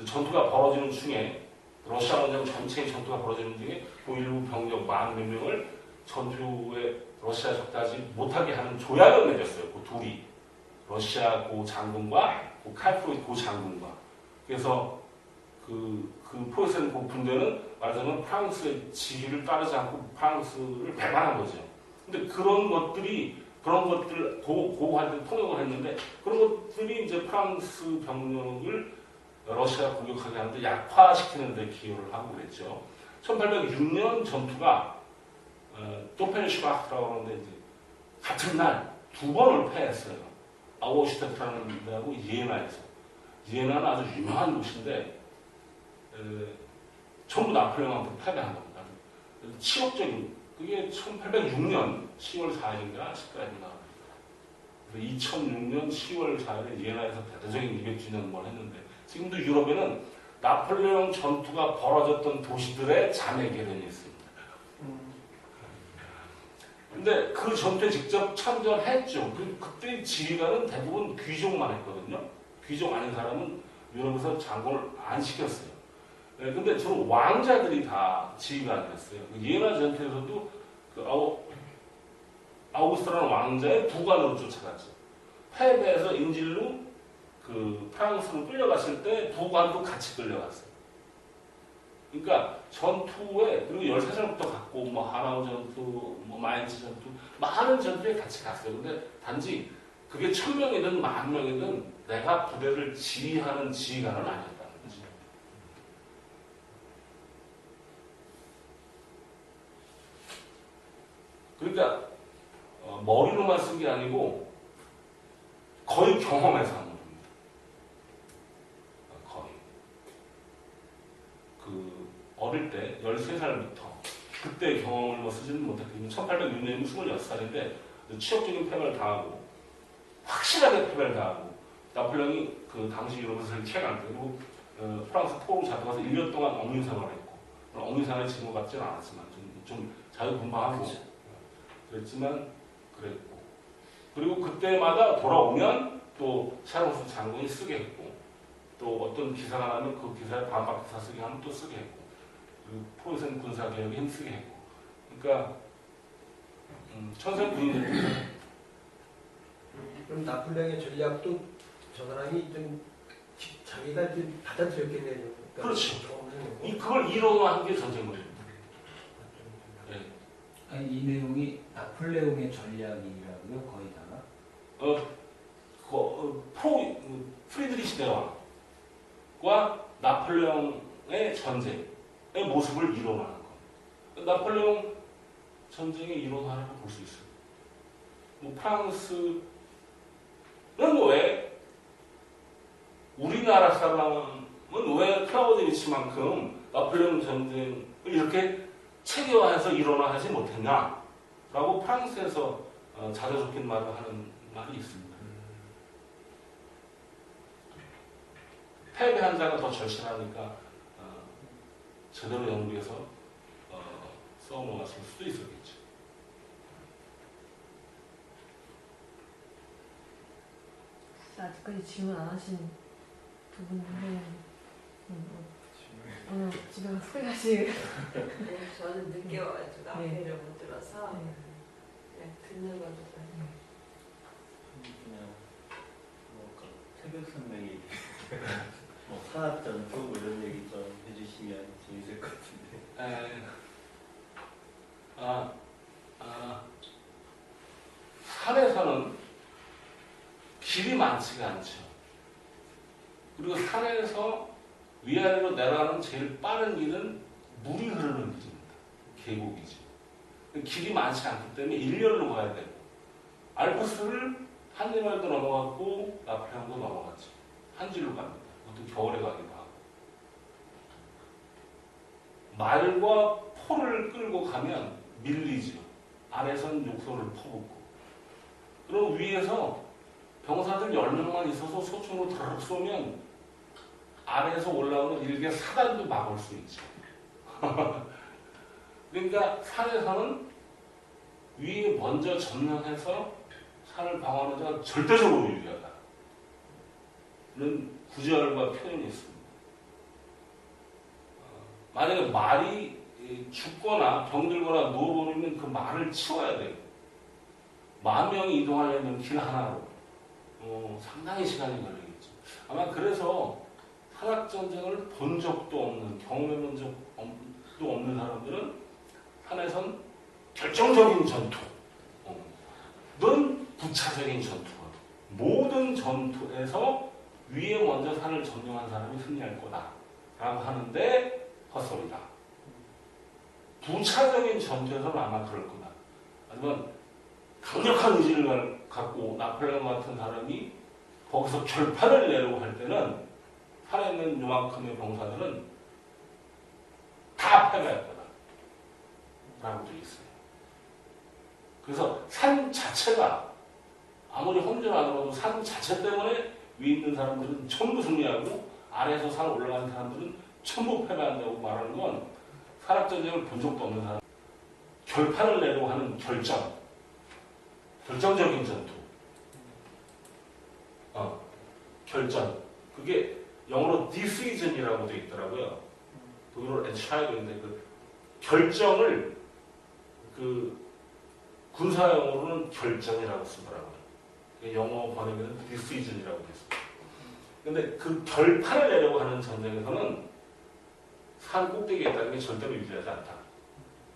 전투가 벌어지는 중에 러시아 원정 전체의 전투가 벌어지는 중에 그 일부 병력 40몇 명을 전투에 러시아 적대하지 못하게 하는 조약을 맺었어요. 그 둘이 러시아 그 장군과 그 칼프로이트 그 장군과. 그래서 그 프로이센 그 군대는 말하자면 프랑스의 지휘를 따르지 않고 프랑스를 배반한 거죠. 근데 그런 것들 고고한테 통역을 했는데 그런 것들이 이제 프랑스 병력을 러시아 공격하게 하는데 약화시키는 데 기여를 하고 그랬죠. 1806년 전투가 도펜슈바흐라고 하는데 이제 같은 날 2번을 패했어요. 아우슈타트라는 데하고 이에나에서. 이에나는 아주 유명한 곳인데 전부 나폴레옹한테 패배한 겁니다. 치욕적인 그게 1806년 10월 4일인가 10일인가 2006년 10월 4일에 이에나에서 대대적인 200주년 뭘 했는데 지금도 유럽에는 나폴레옹 전투가 벌어졌던 도시들의 자매 계련이 있습니다. 근데 그 전투에 직접 참전했죠. 그때 지휘관은 대부분 귀족만 했거든요. 귀족 아닌 사람은 유럽에서 장군을 안 시켰어요. 네, 근데 주로 왕자들이 다 지휘관이었어요. 그 이에나 전투에서도 그 아우구스트라는 왕자의 부관으로 쫓아갔죠. 패배해서 인질로 그 프랑스로 끌려갔을 때 부관도 같이 끌려갔어요. 그러니까 전투에, 그리고 13살부터 갔고, 뭐 하나우 전투, 뭐 마인츠 전투, 많은 전투에 같이 갔어요. 근데 단지 그게 1000명이든 10,000명이든 내가 부대를 지휘하는 지휘관은 아니었다는 거죠. 그러니까 머리로만 쓴 게 아니고 거의 경험에서 한 겁니다. 거의. 어릴 때 13살부터 그때 경험을 뭐 쓰지는 못했거든요. 1806년이면 26살인데 취업적인 패배를 당하고 확실하게 패배를 당하고 나폴레옹이 그 당시 유럽에서 최강 그리고 프랑스 포로 잡혀가서 1년 동안 억류 생활을 했고 억류 생활의 징후 같지는 않았지만 좀 자유분방하고 그랬지만 그랬고 그리고 그때마다 돌아오면 또 샤르로스 장군이 쓰게 했고 또 어떤 기사가 나면 그 기사에 반박 기사 쓰게 하면 또 쓰게 했고 그리고 프로이센 군사개혁에 힘쓰게 했고 그러니까 천생군인들 그럼 나폴레옹의 전략도 저 사람이 좀 자기가 좀 받아들였겠네요. 그렇죠. 그걸 이론화한 게 전쟁물입니다. 네. 아니, 이 내용이 나폴레옹의 전략이라고요, 거의 다가? 프리드리시 대왕과 나폴레옹의 전쟁의 모습을 이론화하는 겁니다. 나폴레옹 전쟁의 이론화라고 볼 수 있어요. 뭐 프랑스는 왜 우리나라 사람은 왜 클라우디니치만큼 나폴레옹 전쟁을 이렇게 체계화해서 일어나지 못했냐라고 프랑스에서 자주 섞인 말을 하는 말이 있습니다. 패배한 자가 더 절실하니까 제대로 연구해서 써놓았을 수도 있었겠죠. 아직까지 질문 안 하신 두 분은 오늘 집에 가서 술 가시. 네, 저는 늦게 와가지고 앞에를 못 들어서 그냥 듣는 걸로. 그냥 태백 선생이 뭐 산업 전투 뭐 이런 얘기 좀 해주시면 재밌을 것 같은데. 산에서는 길이 많지가 않죠. 그리고 산에서 위아래로 내려가는 제일 빠른 길은 물이 흐르는 길입니다. 계곡이죠. 길이 많지 않기 때문에 일렬로 가야 되고 알프스를 한니발도 넘어갔고 나폴레옹도 넘어갔죠. 한 줄로 갑니다. 그것도 겨울에 가기도 하고. 말과 포를 끌고 가면 밀리죠. 아래선 욕설을 퍼붓고. 그럼 위에서 병사들 10명만 있어서 소총으로 드르륵 쏘면 아래에서 올라오는 일개 사단도 막을 수 있죠. 그러니까 산에서는 위에 먼저 점령해서 산을 방어하는 자가 절대적으로 유리하다. 이런 구절과 표현이 있습니다. 만약에 말이 죽거나 병들거나 누워버리면 그 말을 치워야 돼요. 10,000명이 이동하려면 길 하나로 상당히 시간이 걸리겠죠. 아마 그래서 산악전쟁을 본 적도 없는, 경험해본 적도 없는 사람들은 산에선 결정적인 전투는 부차적인 전투가 모든 전투에서 위에 먼저 산을 점령한 사람이 승리할 거다라고 하는데 헛소리다. 부차적인 전투에서는 아마 그럴 거다. 하지만 강력한 의지를 갖고 나폴레옹 같은 사람이 거기서 결판을 내려고 할 때는 산에 있는 요만큼의 병사들은 다 패배할 거다. 라고 되어 있어요. 그래서 산 자체가 아무리 혼전 안 하더라도 산 자체 때문에 위에 있는 사람들은 전부 승리하고 아래에서 산 올라가는 사람들은 전부 패배한다고 말하는 건 산악전쟁을 본 적도 없는 사람. 결판을 내려고 하는 결정적인 전투. 결전. 그게 영어로 decision이라고 되어 있더라고요. 독일어로 entscheiding인데 그 결정을 그 군사 용어로는 결전이라고 쓰더라고요. 영어 번역에는 decision이라고 되어 있습니다. 근데 그 결판을 내려고 하는 전쟁에서는 산 꼭대기에 있다는 게 절대로 유리하지 않다.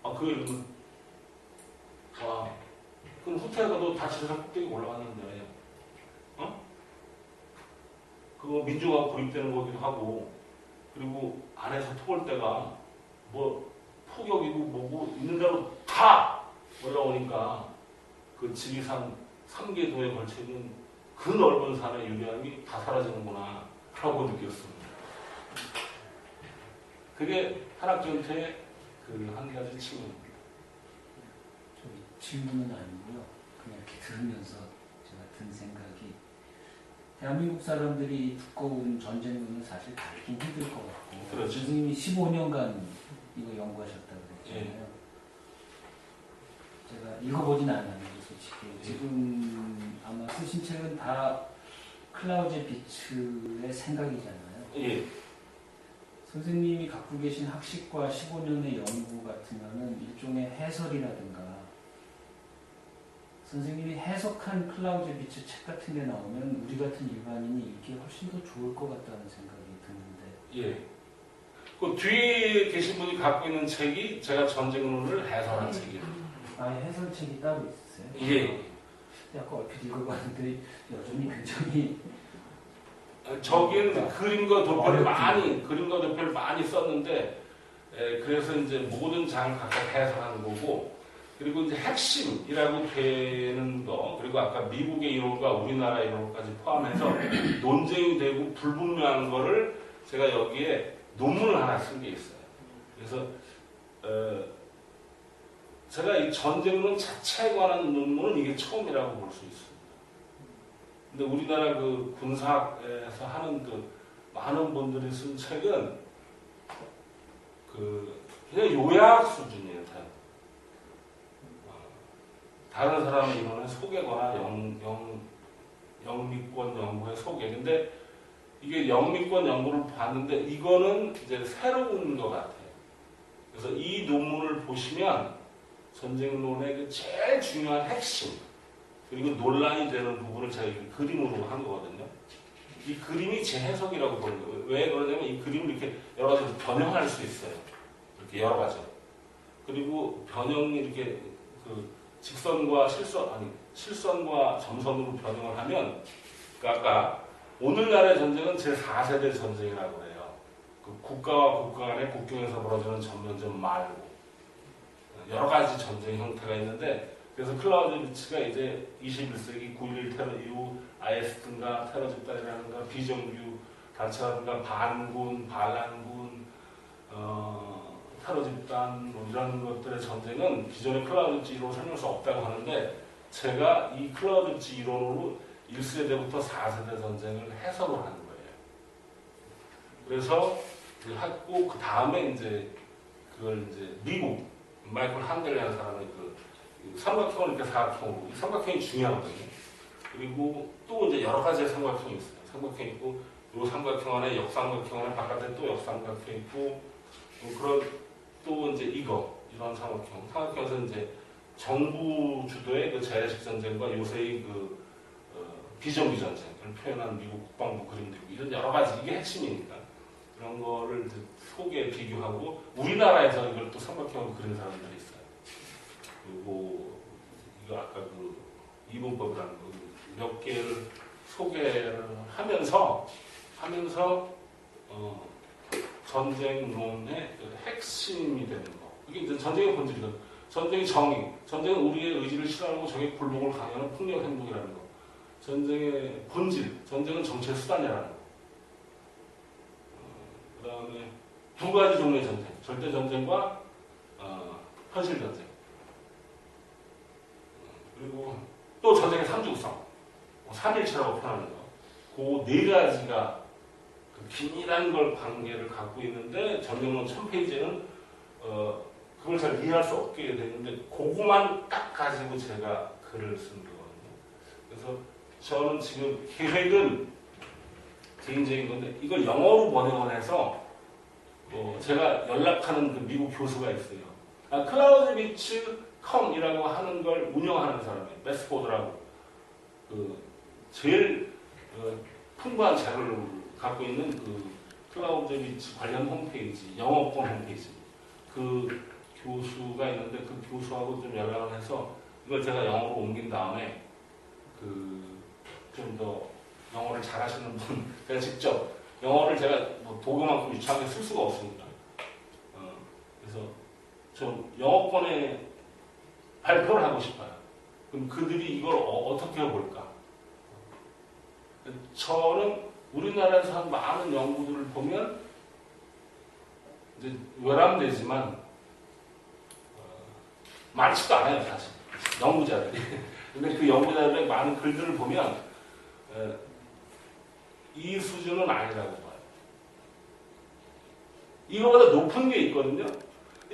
그거 읽으면 와, 그럼 후퇴가도 다 지리산 꼭대기 올라갔는데 그거 민주가 고립되는 거기도 하고 그리고 안에서 토벌대가 뭐 포격이고 뭐고 있는 대로 다 올라오니까 그 지리산 3개 도에 걸쳐 있는 그 넓은 산의 유리함이 다 사라지는구나 라고 느꼈습니다. 그게 한학전투의 그 한 가지 칭호입니다. 질문은 아니고요. 그냥 이렇게 들으면서 제가 든 생각이 대한민국 사람들이 두꺼운 전쟁론은 사실 다루긴 힘들 것 같고 그렇죠. 교수님이 15년간 이거 연구하셨다고 그랬잖아요. 제가 읽어보진 않았는데 솔직히 지금 아마 쓰신 책은 다 클라우제비츠의 생각이잖아요. 예. 선생님이 갖고 계신 학식과 15년의 연구 같으면은 일종의 해설이라든가 선생님이 해석한 클라우제비츠 책 같은 게 나오면 우리 같은 일반인이 읽기에 훨씬 더 좋을 것 같다는 생각이 드는데. 예. 그 뒤에 계신 분이 갖고 있는 책이 제가 전쟁론을 해설한 책이에요. 아예 해설책이 따로 있으세요? 예. 아까 얼핏 읽어봤는데 여전히 굉장히 저기는 그림과 도표를 많이 썼는데 그래서 이제 모든 장을 각각 해설하는 거고 그리고 이제 핵심이라고 되는 거 그리고 아까 미국의 이론과 우리나라 이론까지 포함해서 논쟁이 되고 불분명한 거를 제가 여기에 논문을 하나 쓴 게 있어요. 그래서 제가 이 전쟁론 자체에 관한 논문은 이게 처음이라고 볼 수 있습니다. 근데 우리나라 그 군사학에서 하는 그 많은 분들이 쓴 책은 그 그냥 요약 수준이에요. 다른 사람의 이론의 소개거나 영미권 연구의 소개. 근데 이게 영미권 연구를 봤는데 이거는 이제 새로운 것 같아요. 그래서 이 논문을 보시면 전쟁론의 그 제일 중요한 핵심 그리고 논란이 되는 부분을 제가 그림으로 한 거거든요. 이 그림이 제 해석이라고 보는 거예요. 왜 그러냐면 이 그림을 이렇게 여러 가지로 변형할 수 있어요. 이렇게 여러 가지. 그리고 변형이 이렇게 그 직선과 실선과 점선으로 변형을 하면 그러니까 아까 오늘날의 전쟁은 제4세대 전쟁이라고 해요. 그 국가와 국가 간의 국경에서 벌어지는 전면전 말고 여러 가지 전쟁 형태가 있는데 그래서 클라우제비츠가 이제 21세기 9.11 테러 이후 IS 등과 테러 집단이라든가 비정규 단체라든가 반군, 반란군, 테러 집단 뭐 이런 것들의 전쟁은 기존의 클라우제비츠 이론으로 설명할 수 없다고 하는데 제가 이 클라우제비츠 이론으로 1세대부터 4세대 전쟁을 해석을 하는 거예요. 그래서 하고 그 다음에 이제 그걸 이제 미국 마이클 한델이라는 사람의 그 삼각형을 이렇게 사각형으로 이 삼각형이 중요하거든요. 그리고 또 이제 여러 가지의 삼각형이 있어요. 삼각형이 있고 이 삼각형 안에 역삼각형 안에 바깥에 또 역삼각형이 있고 그런 또 이제 이런 삼각형에서 이제 정부 주도의 그 재래식 전쟁과 요새의 그 비정규 전쟁을 표현한 미국 국방부 그림도 있고 이런 여러 가지 이게 핵심이니까 그런 거를 이제 소개 비교하고 우리나라에서 이걸 또 삼각형으로 그린 사람들이 있어요. 그리고 이거 아까 그 이분법이라는 거 몇 개를 소개를 하면서 전쟁론의 그 핵심이 되는 거. 이게 이제 전쟁의 본질이거든. 전쟁의 정의. 전쟁은 우리의 의지를 실현하고 적의 굴복을 강요하는 폭력 행동이라는 거. 전쟁의 본질. 전쟁은 정치의 수단이라는 거. 그 다음에 두 가지 종류의 전쟁. 절대 전쟁과 현실 전쟁. 그리고 또 전쟁의 삼중성. 3일체라고 표현하는 거. 그 네 가지가 그 긴밀한 걸 관계를 갖고 있는데 전쟁론 1000페이지는 그걸 잘 이해할 수 없게 되는데 그거만 딱 가지고 제가 글을 쓴 거거든요. 그래서 저는 지금 계획은 개인적인 건데 이걸 영어로 번역을 해서 제가 연락하는 그 미국 교수가 있어요. 클라우드비츠 컴이라고 하는 걸 운영하는 사람이에요. 베스포드라고 그 제일 풍부한 자료를 갖고 있는 그 클라우드비츠 관련 홈페이지, 영어권 홈페이지 그 교수가 있는데 그 교수하고 좀 연락을 해서 이걸 제가 영어로 옮긴 다음에 그 좀 더 영어를 잘하시는 분 제가 직접 영어를 제가 뭐 도구만큼 유창하게 쓸 수가 없으니까 그래서 좀 영어권에 발표를 하고 싶어요. 그럼 그들이 이걸 어떻게 해볼까? 저는 우리나라에서 한 많은 연구들을 보면 이제 외람되지만 많지도 않아요, 사실 연구자들이. 근데 그 연구자들의 많은 글들을 보면 이 수준은 아니라고 봐요. 이거보다 높은 게 있거든요.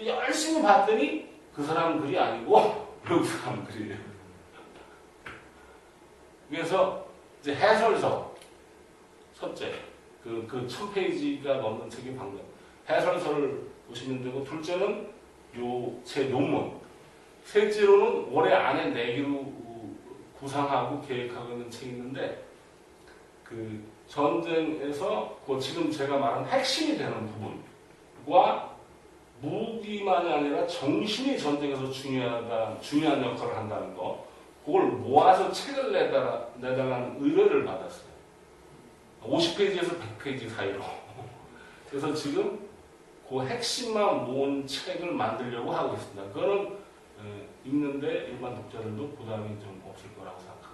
열심히 봤더니 그 사람 글이 아니고 외국 사람 글이에요. 그래서 이제 해설서 첫째 그 1000페이지가 넘는 책이 방금 해설서를 보시면 되고 둘째는 요 제 논문 셋째로는 올해 안에 내기로 구상하고 계획하고 있는 책이 있는데 그 전쟁에서 그 지금 제가 말한 핵심이 되는 부분과 무기만이 아니라 정신이 전쟁에서 중요한 역할을 한다는 거 그걸 모아서 책을 내달라는 의뢰를 받았어요. 50페이지에서 100페이지 사이로. 그래서 지금 그 핵심만 모은 책을 만들려고 하고 있습니다. 그거는 읽는데 일반 독자들도 부담이 좀 없을 거라고 생각합니다.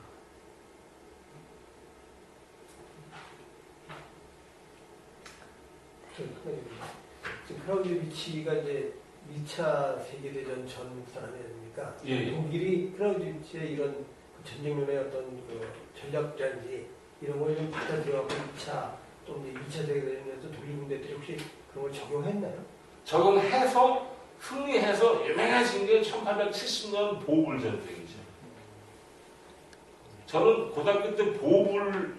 지금 클라우디비치가 이제 2차 세계대전 전 사람이 아닙니까? 예. 독일이 클라우디비치의 이런 전쟁론의 어떤 그 전략자인지 이런 걸 좀 받아들여갖고 2차 또 이제 2차 세계대전에서 독일 군대들이 혹시 그런 걸 적용했나요? 적용해서 승리해서 유명해진 게 1870년 보불 전쟁이죠. 저는 고등학교 때 보불이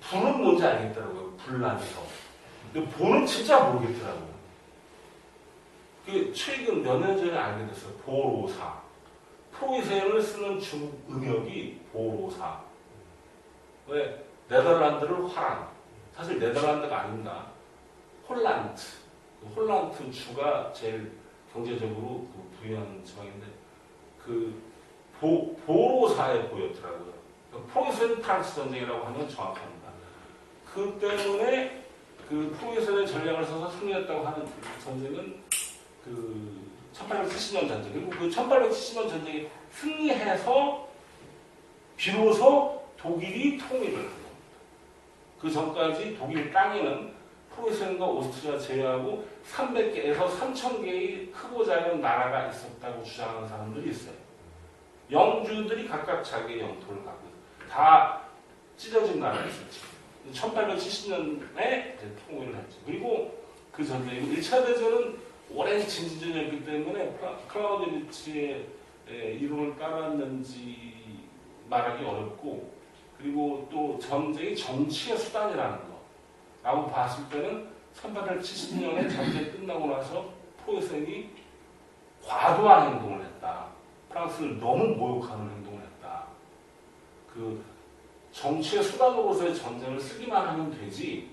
불은 뭔지 알겠더라고요. 불나면서. 근데 보는 진짜 모르겠더라고요. 그 최근 몇 년 전에 알게 됐어요. 보로사. 프로이센을 쓰는 중국 음역이 보로사. 왜? 네덜란드를 화랑. 사실 네덜란드가 아닙니다. 홀란드. 홀란드 주가 제일 경제적으로 부유한 지방인데 그 보로사에 보였더라고요. 프로이센 프랑스 전쟁이라고 하면 정확합니다. 그 때문에 그 프로이센의 전략을 써서 승리했다고 하는 전쟁은 그 1870년 전쟁. 그리고 그 1870년 전쟁에 승리해서 비로소 독일이 통일을 한 겁니다. 그 전까지 독일 땅에는 프로이센과 오스트리아 제외하고 300개에서 3000개의 크고 작은 나라가 있었다고 주장하는 사람들이 있어요. 영주들이 각각 자기의 영토를 갖고 있어요. 다 찢어진 나라가 있었지. 1870년에 통일을 했죠. 그리고 그 전쟁, 1차 대전은 오랜 진지전이었기 때문에 클라우디비치의 이름을 따랐는지 말하기 어렵고 그리고 또 전쟁이 정치의 수단이라는 거 라고 봤을 때는 1870년에 전쟁이 끝나고 나서 프로이센이 과도한 행동을 했다. 프랑스를 너무 모욕하는 행동을 했다. 그 정치의 수단으로서의 전쟁을 쓰기만 하면 되지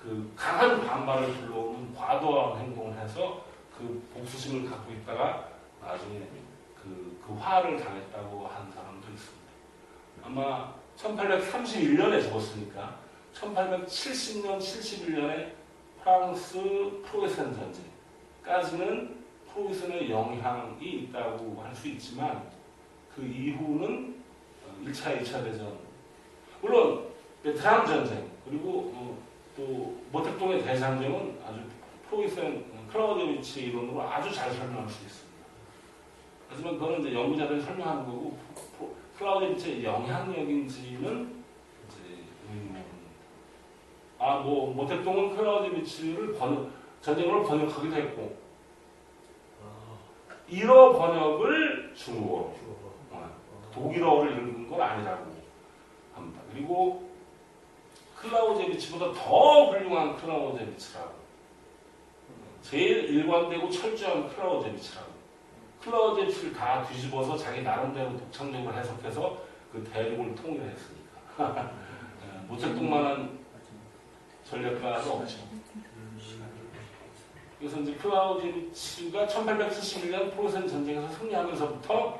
그 강한 반발을 불러오는 과도한 행동을 해서 그 복수심을 갖고 있다가 나중에 그 화를 당했다고 하는 사람도 있습니다. 아마 1831년에 죽었으니까 1870년, 71년에 프랑스 프로이센 전쟁까지는 프로이센의 영향이 있다고 할 수 있지만 그 이후는 1차, 2차 대전 물론 베트남 전쟁 그리고 또 모택동의 대장정은 아주 프로이센, 클라우디비치 이론으로 아주 잘 설명할 수 있습니다. 하지만 그거는 이제 연구자들이 설명하는 거고 클라우디비치의 영향력인지는 이제 모택동은 클라우제비치를 전쟁으로 번역하기도 했고, 일어 번역을 중국어로, 독일어를 읽은 건 아니라고 합니다. 그리고 클라우제비치보다 더 훌륭한 클라우제비치라고, 제일 일관되고 철저한 클라우제비치라고, 클라우제비치를 다 뒤집어서 자기 나름대로 독창적으로 해석해서 그 대륙을 통일했으니까 모택동만한 전략가는 없죠. 그래서 이제 클라우제비치가 1871년 프로센 전쟁에서 승리하면서부터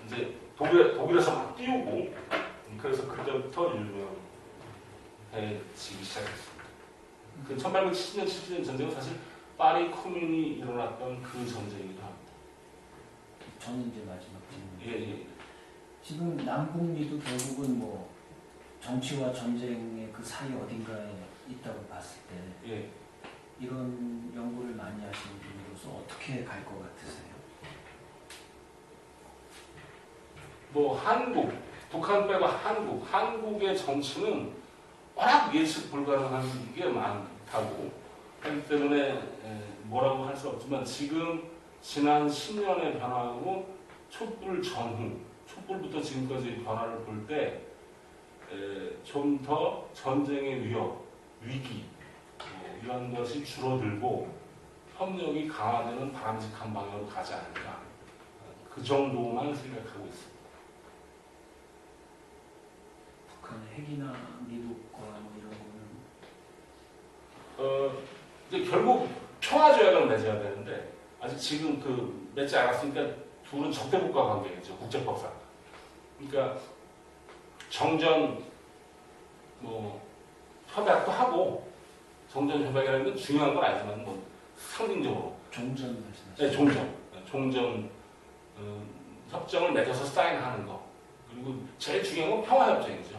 이제 독일에서 막 띄우고, 그래서 그때부터 유명해지기 시작했습니다. 그 1870년, 70년 전쟁은 사실 파리 코뮌이 일어났던 그 전쟁이기도 합니다. 저는 이제 마지막 질문. 예. 지금 남북미도 결국은 뭐 정치와 전쟁의 그 사이 어딘가에 있다고 봤을 때 예. 이런 연구를 많이 하시는 분으로서 어떻게 갈 것 같으세요? 북한 빼고 한국의 정치는 워낙 예측 불가능한 게 많다고 하기 때문에 뭐라고 할 수 없지만, 지난 10년의 변화하고 촛불 전후, 촛불부터 지금까지 변화를 볼 때 좀 더 전쟁의 위협, 위기 이런 것이 줄어들고 협력이 강화되는 바람직한 방향으로 가지 않을까, 그 정도만 생각하고 있습니다. 북한의 핵이나 미국과 뭐 이런 거는 이제 결국 평화조약을 맺어야 되는데 아직 지금 맺지 않았으니까 둘은 적대국가 관계겠죠, 국제법상. 그러니까 정전 협약도 하고, 정전 협약이라는 건 중요한 건 아니지만 상징적으로 종전 말씀하시죠? 네, 종전 협정을 맺어서 사인하는 거. 그리고 제일 중요한 건 평화협정이죠.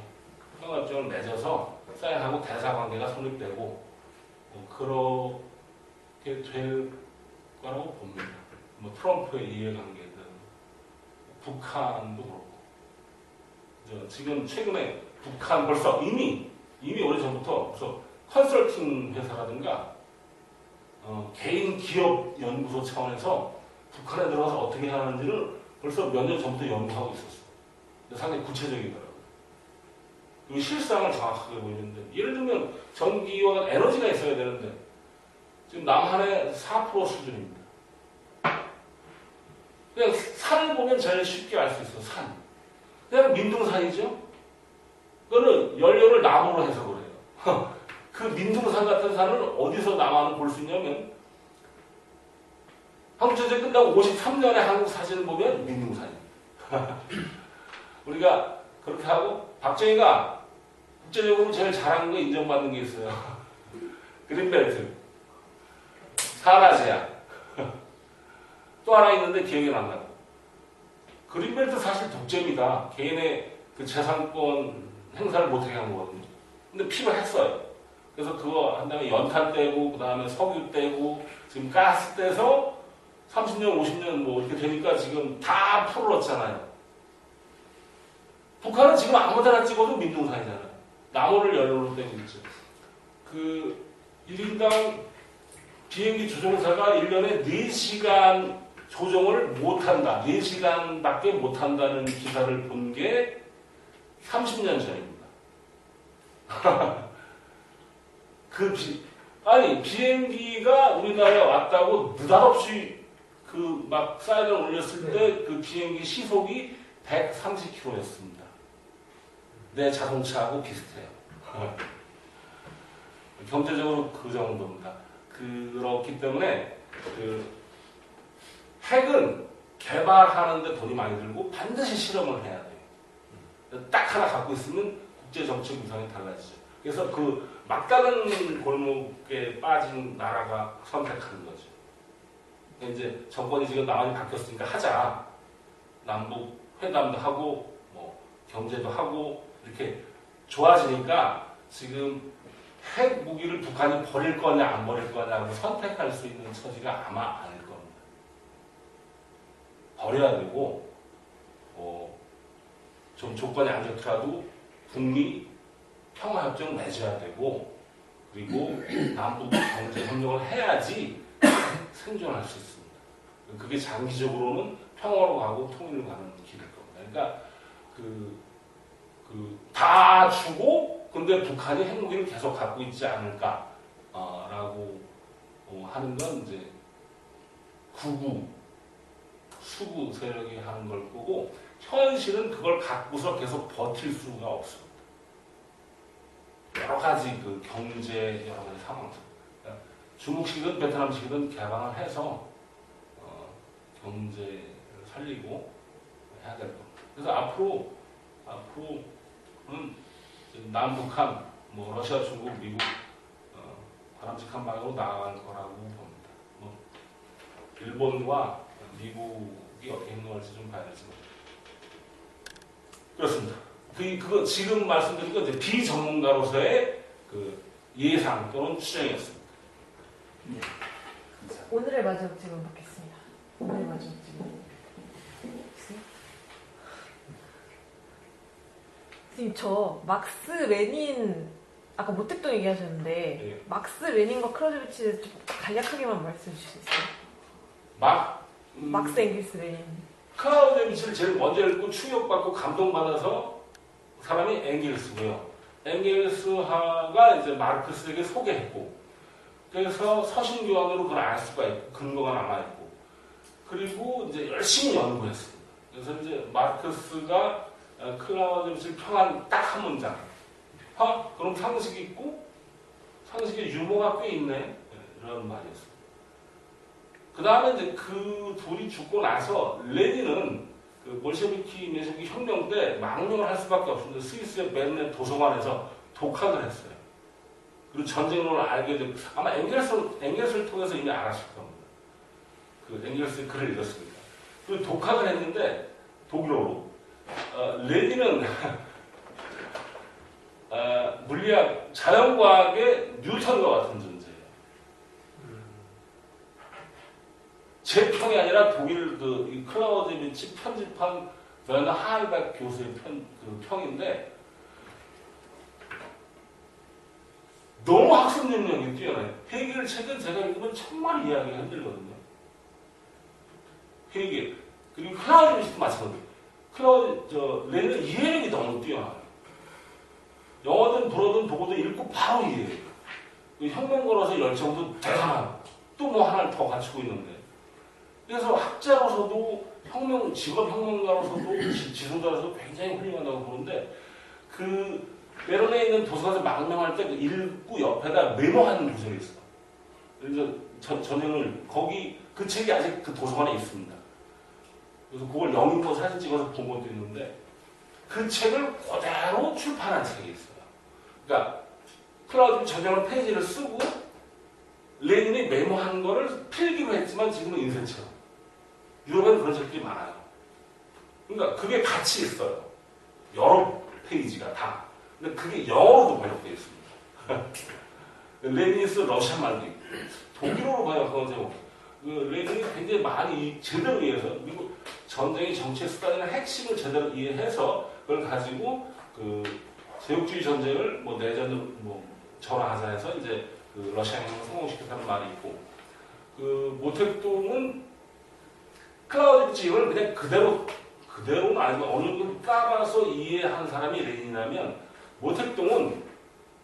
평화협정을 맺어서 사인하고 대사관계가 성립되고 그렇게 될 거라고 봅니다. 트럼프의 이해관계든 북한도 그렇고, 지금 최근에 북한 벌써 이미 오래전부터 컨설팅 회사라든가 개인 기업 연구소 차원에서 북한에 들어가서 어떻게 하는지를 벌써 몇 년 전부터 연구하고 있었어요. 근데 상당히 구체적이더라고요. 그리고 실상을 정확하게 보이는데, 예를 들면 전기와 에너지가 있어야 되는데 지금 남한의 4% 수준입니다. 그냥 산을 보면 제일 쉽게 알 수 있어. 산. 그냥 민둥산이죠. 그거는 연료를 나무로 해서 그래요. 그 민둥산 같은 산을 어디서 남한은 볼 수 있냐면, 한국전쟁 끝나고 53년에 한국 사진을 보면 민둥산이에요. 우리가 그렇게 하고, 박정희가 국제적으로 제일 잘한 거 인정받는 게 있어요. 그린벨트, 사라제약. 또 하나 있는데 기억이 안 나고. 그린벨트 사실 독재입니다. 개인의 그 재산권 행사를 못하게 한 거거든요. 근데 필요했어요. 그래서 그거 한 다음에 연탄 떼고, 그 다음에 석유 떼고, 지금 가스 떼서 30년, 50년 이렇게 되니까 지금 다 풀었잖아요. 북한은 지금 아무 데나 찍어도 민둥산이잖아요. 나무를 연료로 떼고 있죠. 1인당 비행기 조종사가 1년에 4시간 조종을 못한다. 4시간밖에 못한다는 기사를 본 게 30년 전입니다. 비행기가 우리나라에 왔다고 느닷없이 막 사인을 올렸을 때 그 비행기 시속이 130km였습니다. 내 자동차하고 비슷해요. 경제적으로 그 정도입니다. 그렇기 때문에 핵은 개발하는데 돈이 많이 들고 반드시 실험을 해야 돼요. 딱 하나 갖고 있으면 국제 정책 위상이 달라지죠. 그래서 막다른 골목에 빠진 나라가 선택하는 거죠. 이제 정권이 지금 많이 바뀌었으니까 하자. 남북 회담도 하고 경제도 하고 이렇게 좋아지니까 지금 핵 무기를 북한이 버릴 거냐 안 버릴 거냐고 선택할 수 있는 처지가 아마 아닐 겁니다. 버려야 되고 좀 조건이 안 좋더라도 북미 평화협정 맺어야 되고 그리고 남북 경제 협력을 해야지 생존할 수 있습니다. 그게 장기적으로는 평화로 가고 통일로 가는 길일 겁니다. 그러니까 다 주고 근데 북한이 핵무기를 계속 갖고 있지 않을까라고 하는 건 이제 극우 수구 세력이 하는 걸 거고 현실은 그걸 갖고서 계속 버틸 수가 없습니다. 여러 가지 그 경제 여러 가지 상황들 중국식이든 베트남식이든 개방을 해서 경제를 살리고 해야 될 겁니다. 그래서 앞으로는 남북한 뭐 러시아, 중국, 미국 바람직한 방향으로 나아갈 거라고 봅니다. 뭐 일본과 미국이 어떻게 행동할지 좀 봐야지만 그렇습니다. 그거 지금 말씀드린 건 이제 비전문가로서의 그 예상 또는 추정이었습니다. 네, 감사합니다. 오늘의 마지막 질문 받겠습니다. 오늘의 마지막 질문. 선생님, 저 막스 레닌 아까 모택동 얘기하셨는데 네. 막스 레닌과 클라우제비치에 대해서 좀 간략하게만 말씀해 주실 수 있어요? 막스 앵겔스 레닌. 클라우제비치를 제일 먼저 읽고 충격받고 감동받아서 사람이 앵겔스고요. 앵겔스가 이제 마르크스에게 소개했고, 그래서 서신교환으로 그걸 알 수가 있고, 근거가 남아있고, 그리고 이제 열심히 연구했습니다. 그래서 이제 마르크스가 클라우제비치를 평한 딱 한 문장. 그럼 상식이 있고, 상식에 유머가 꽤 있네. 이런 말이었습니다. 그 다음에 이제 그 둘이 죽고 나서 레닌은 그 볼셰비키 메시기 혁명 때 망명을 할 수밖에 없었는데 스위스의 베르네 도서관에서 독학을 했어요. 그리고 전쟁론을 알게 되고 아마 앵겔스를 통해서 이미 알았을 겁니다. 그 앵겔스의 글을 읽었습니다. 그리고 독학을 했는데 독일어로 레닌은 물리학, 자연과학의 뉴턴과 같은 존재예요. 제 평이 아니라 독일 그 클라우제비치 편집한 베르너 하이백 교수의 평인데 너무 학습 능력이 뛰어나요. 헤겔 책은 제가 읽으면 정말 이해하기가 힘들거든요. 헤겔 그리고 클라우제비치도 마찬가지예요. 레닌은 이해력이 너무 뛰어나요. 영어든 불어든 보고도 읽고 바로 이해해요. 혁명 걸어서 열정도 대단하고 또 뭐 하나를 더 갖추고 있는데 그래서 학자로서도 직업 혁명가로서도 지도자로서도 굉장히 훌륭하다고 보는데 그 베른에 있는 도서관에서 망명할 때 그 읽고 옆에다 메모하는 구절이 있어요. 그래서 전형을 거기 그 책이 아직 그 도서관에 있습니다. 그래서 그걸 영인본 사진 찍어서 본 것도 있는데 그 책을 그대로 출판한 책이 있어요. 그러니까 클라우드 전형을 페이지를 쓰고 레닌이 메모한 거를 필기로 했지만 지금은 인쇄처럼. 유럽에는 그런 책들이 많아요. 그러니까 그게 같이 있어요. 여러 페이지가 다. 근데 그게 영어로도 번역되어 있습니다. 레닌이 쓴 러시아 말도 있고 독일어로 번역한 건 제가 레닌이 굉장히 많이 제대로 이해해서 미국 전쟁의 정치의 수단이나 핵심을 제대로 이해해서 그걸 가지고 그 제국주의 전쟁을 뭐 내전을 뭐 전화하자 해서 이제 그 러시아 혁명을 성공시켰다는 말이 있고 그 모택동은 클라우제비치 이걸 그냥 그대로는 아니고 어느 정도 따라서 이해한 사람이 레닌이라면 모택동은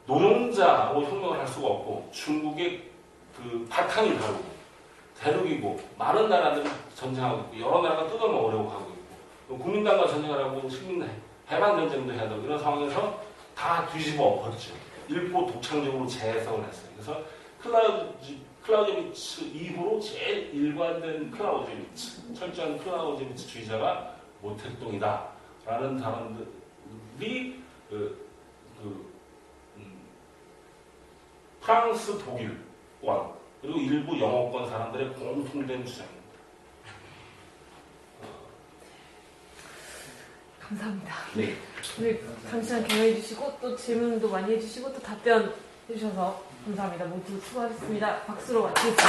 노동자로 혁명을 할 수가 없고 중국의 그 바탕이 다르고 대륙이고 많은 나라들이 전쟁하고 있고 여러 나라가 뜯어먹으려고 하고 있고 국민당과 전쟁을 하고 식민 해방전쟁도 해야 되고 이런 상황에서 다 뒤집어 엎었죠. 일부 독창적으로 재해석을 했어요. 그래서 클라우제비치 이후로 제일 일관된 철저한 클라우제비치주의자가 모택동이다 라는 사람들이 프랑스, 독일권 그리고 일부 영어권 사람들의 공통된 주장입니다. 감사합니다. 네. 오늘 잠시만 경험해 주시고 또 질문도 많이 해주시고 또 답변 해주셔서 감사합니다. 모두 수고하셨습니다. 박수로 마치겠습니다.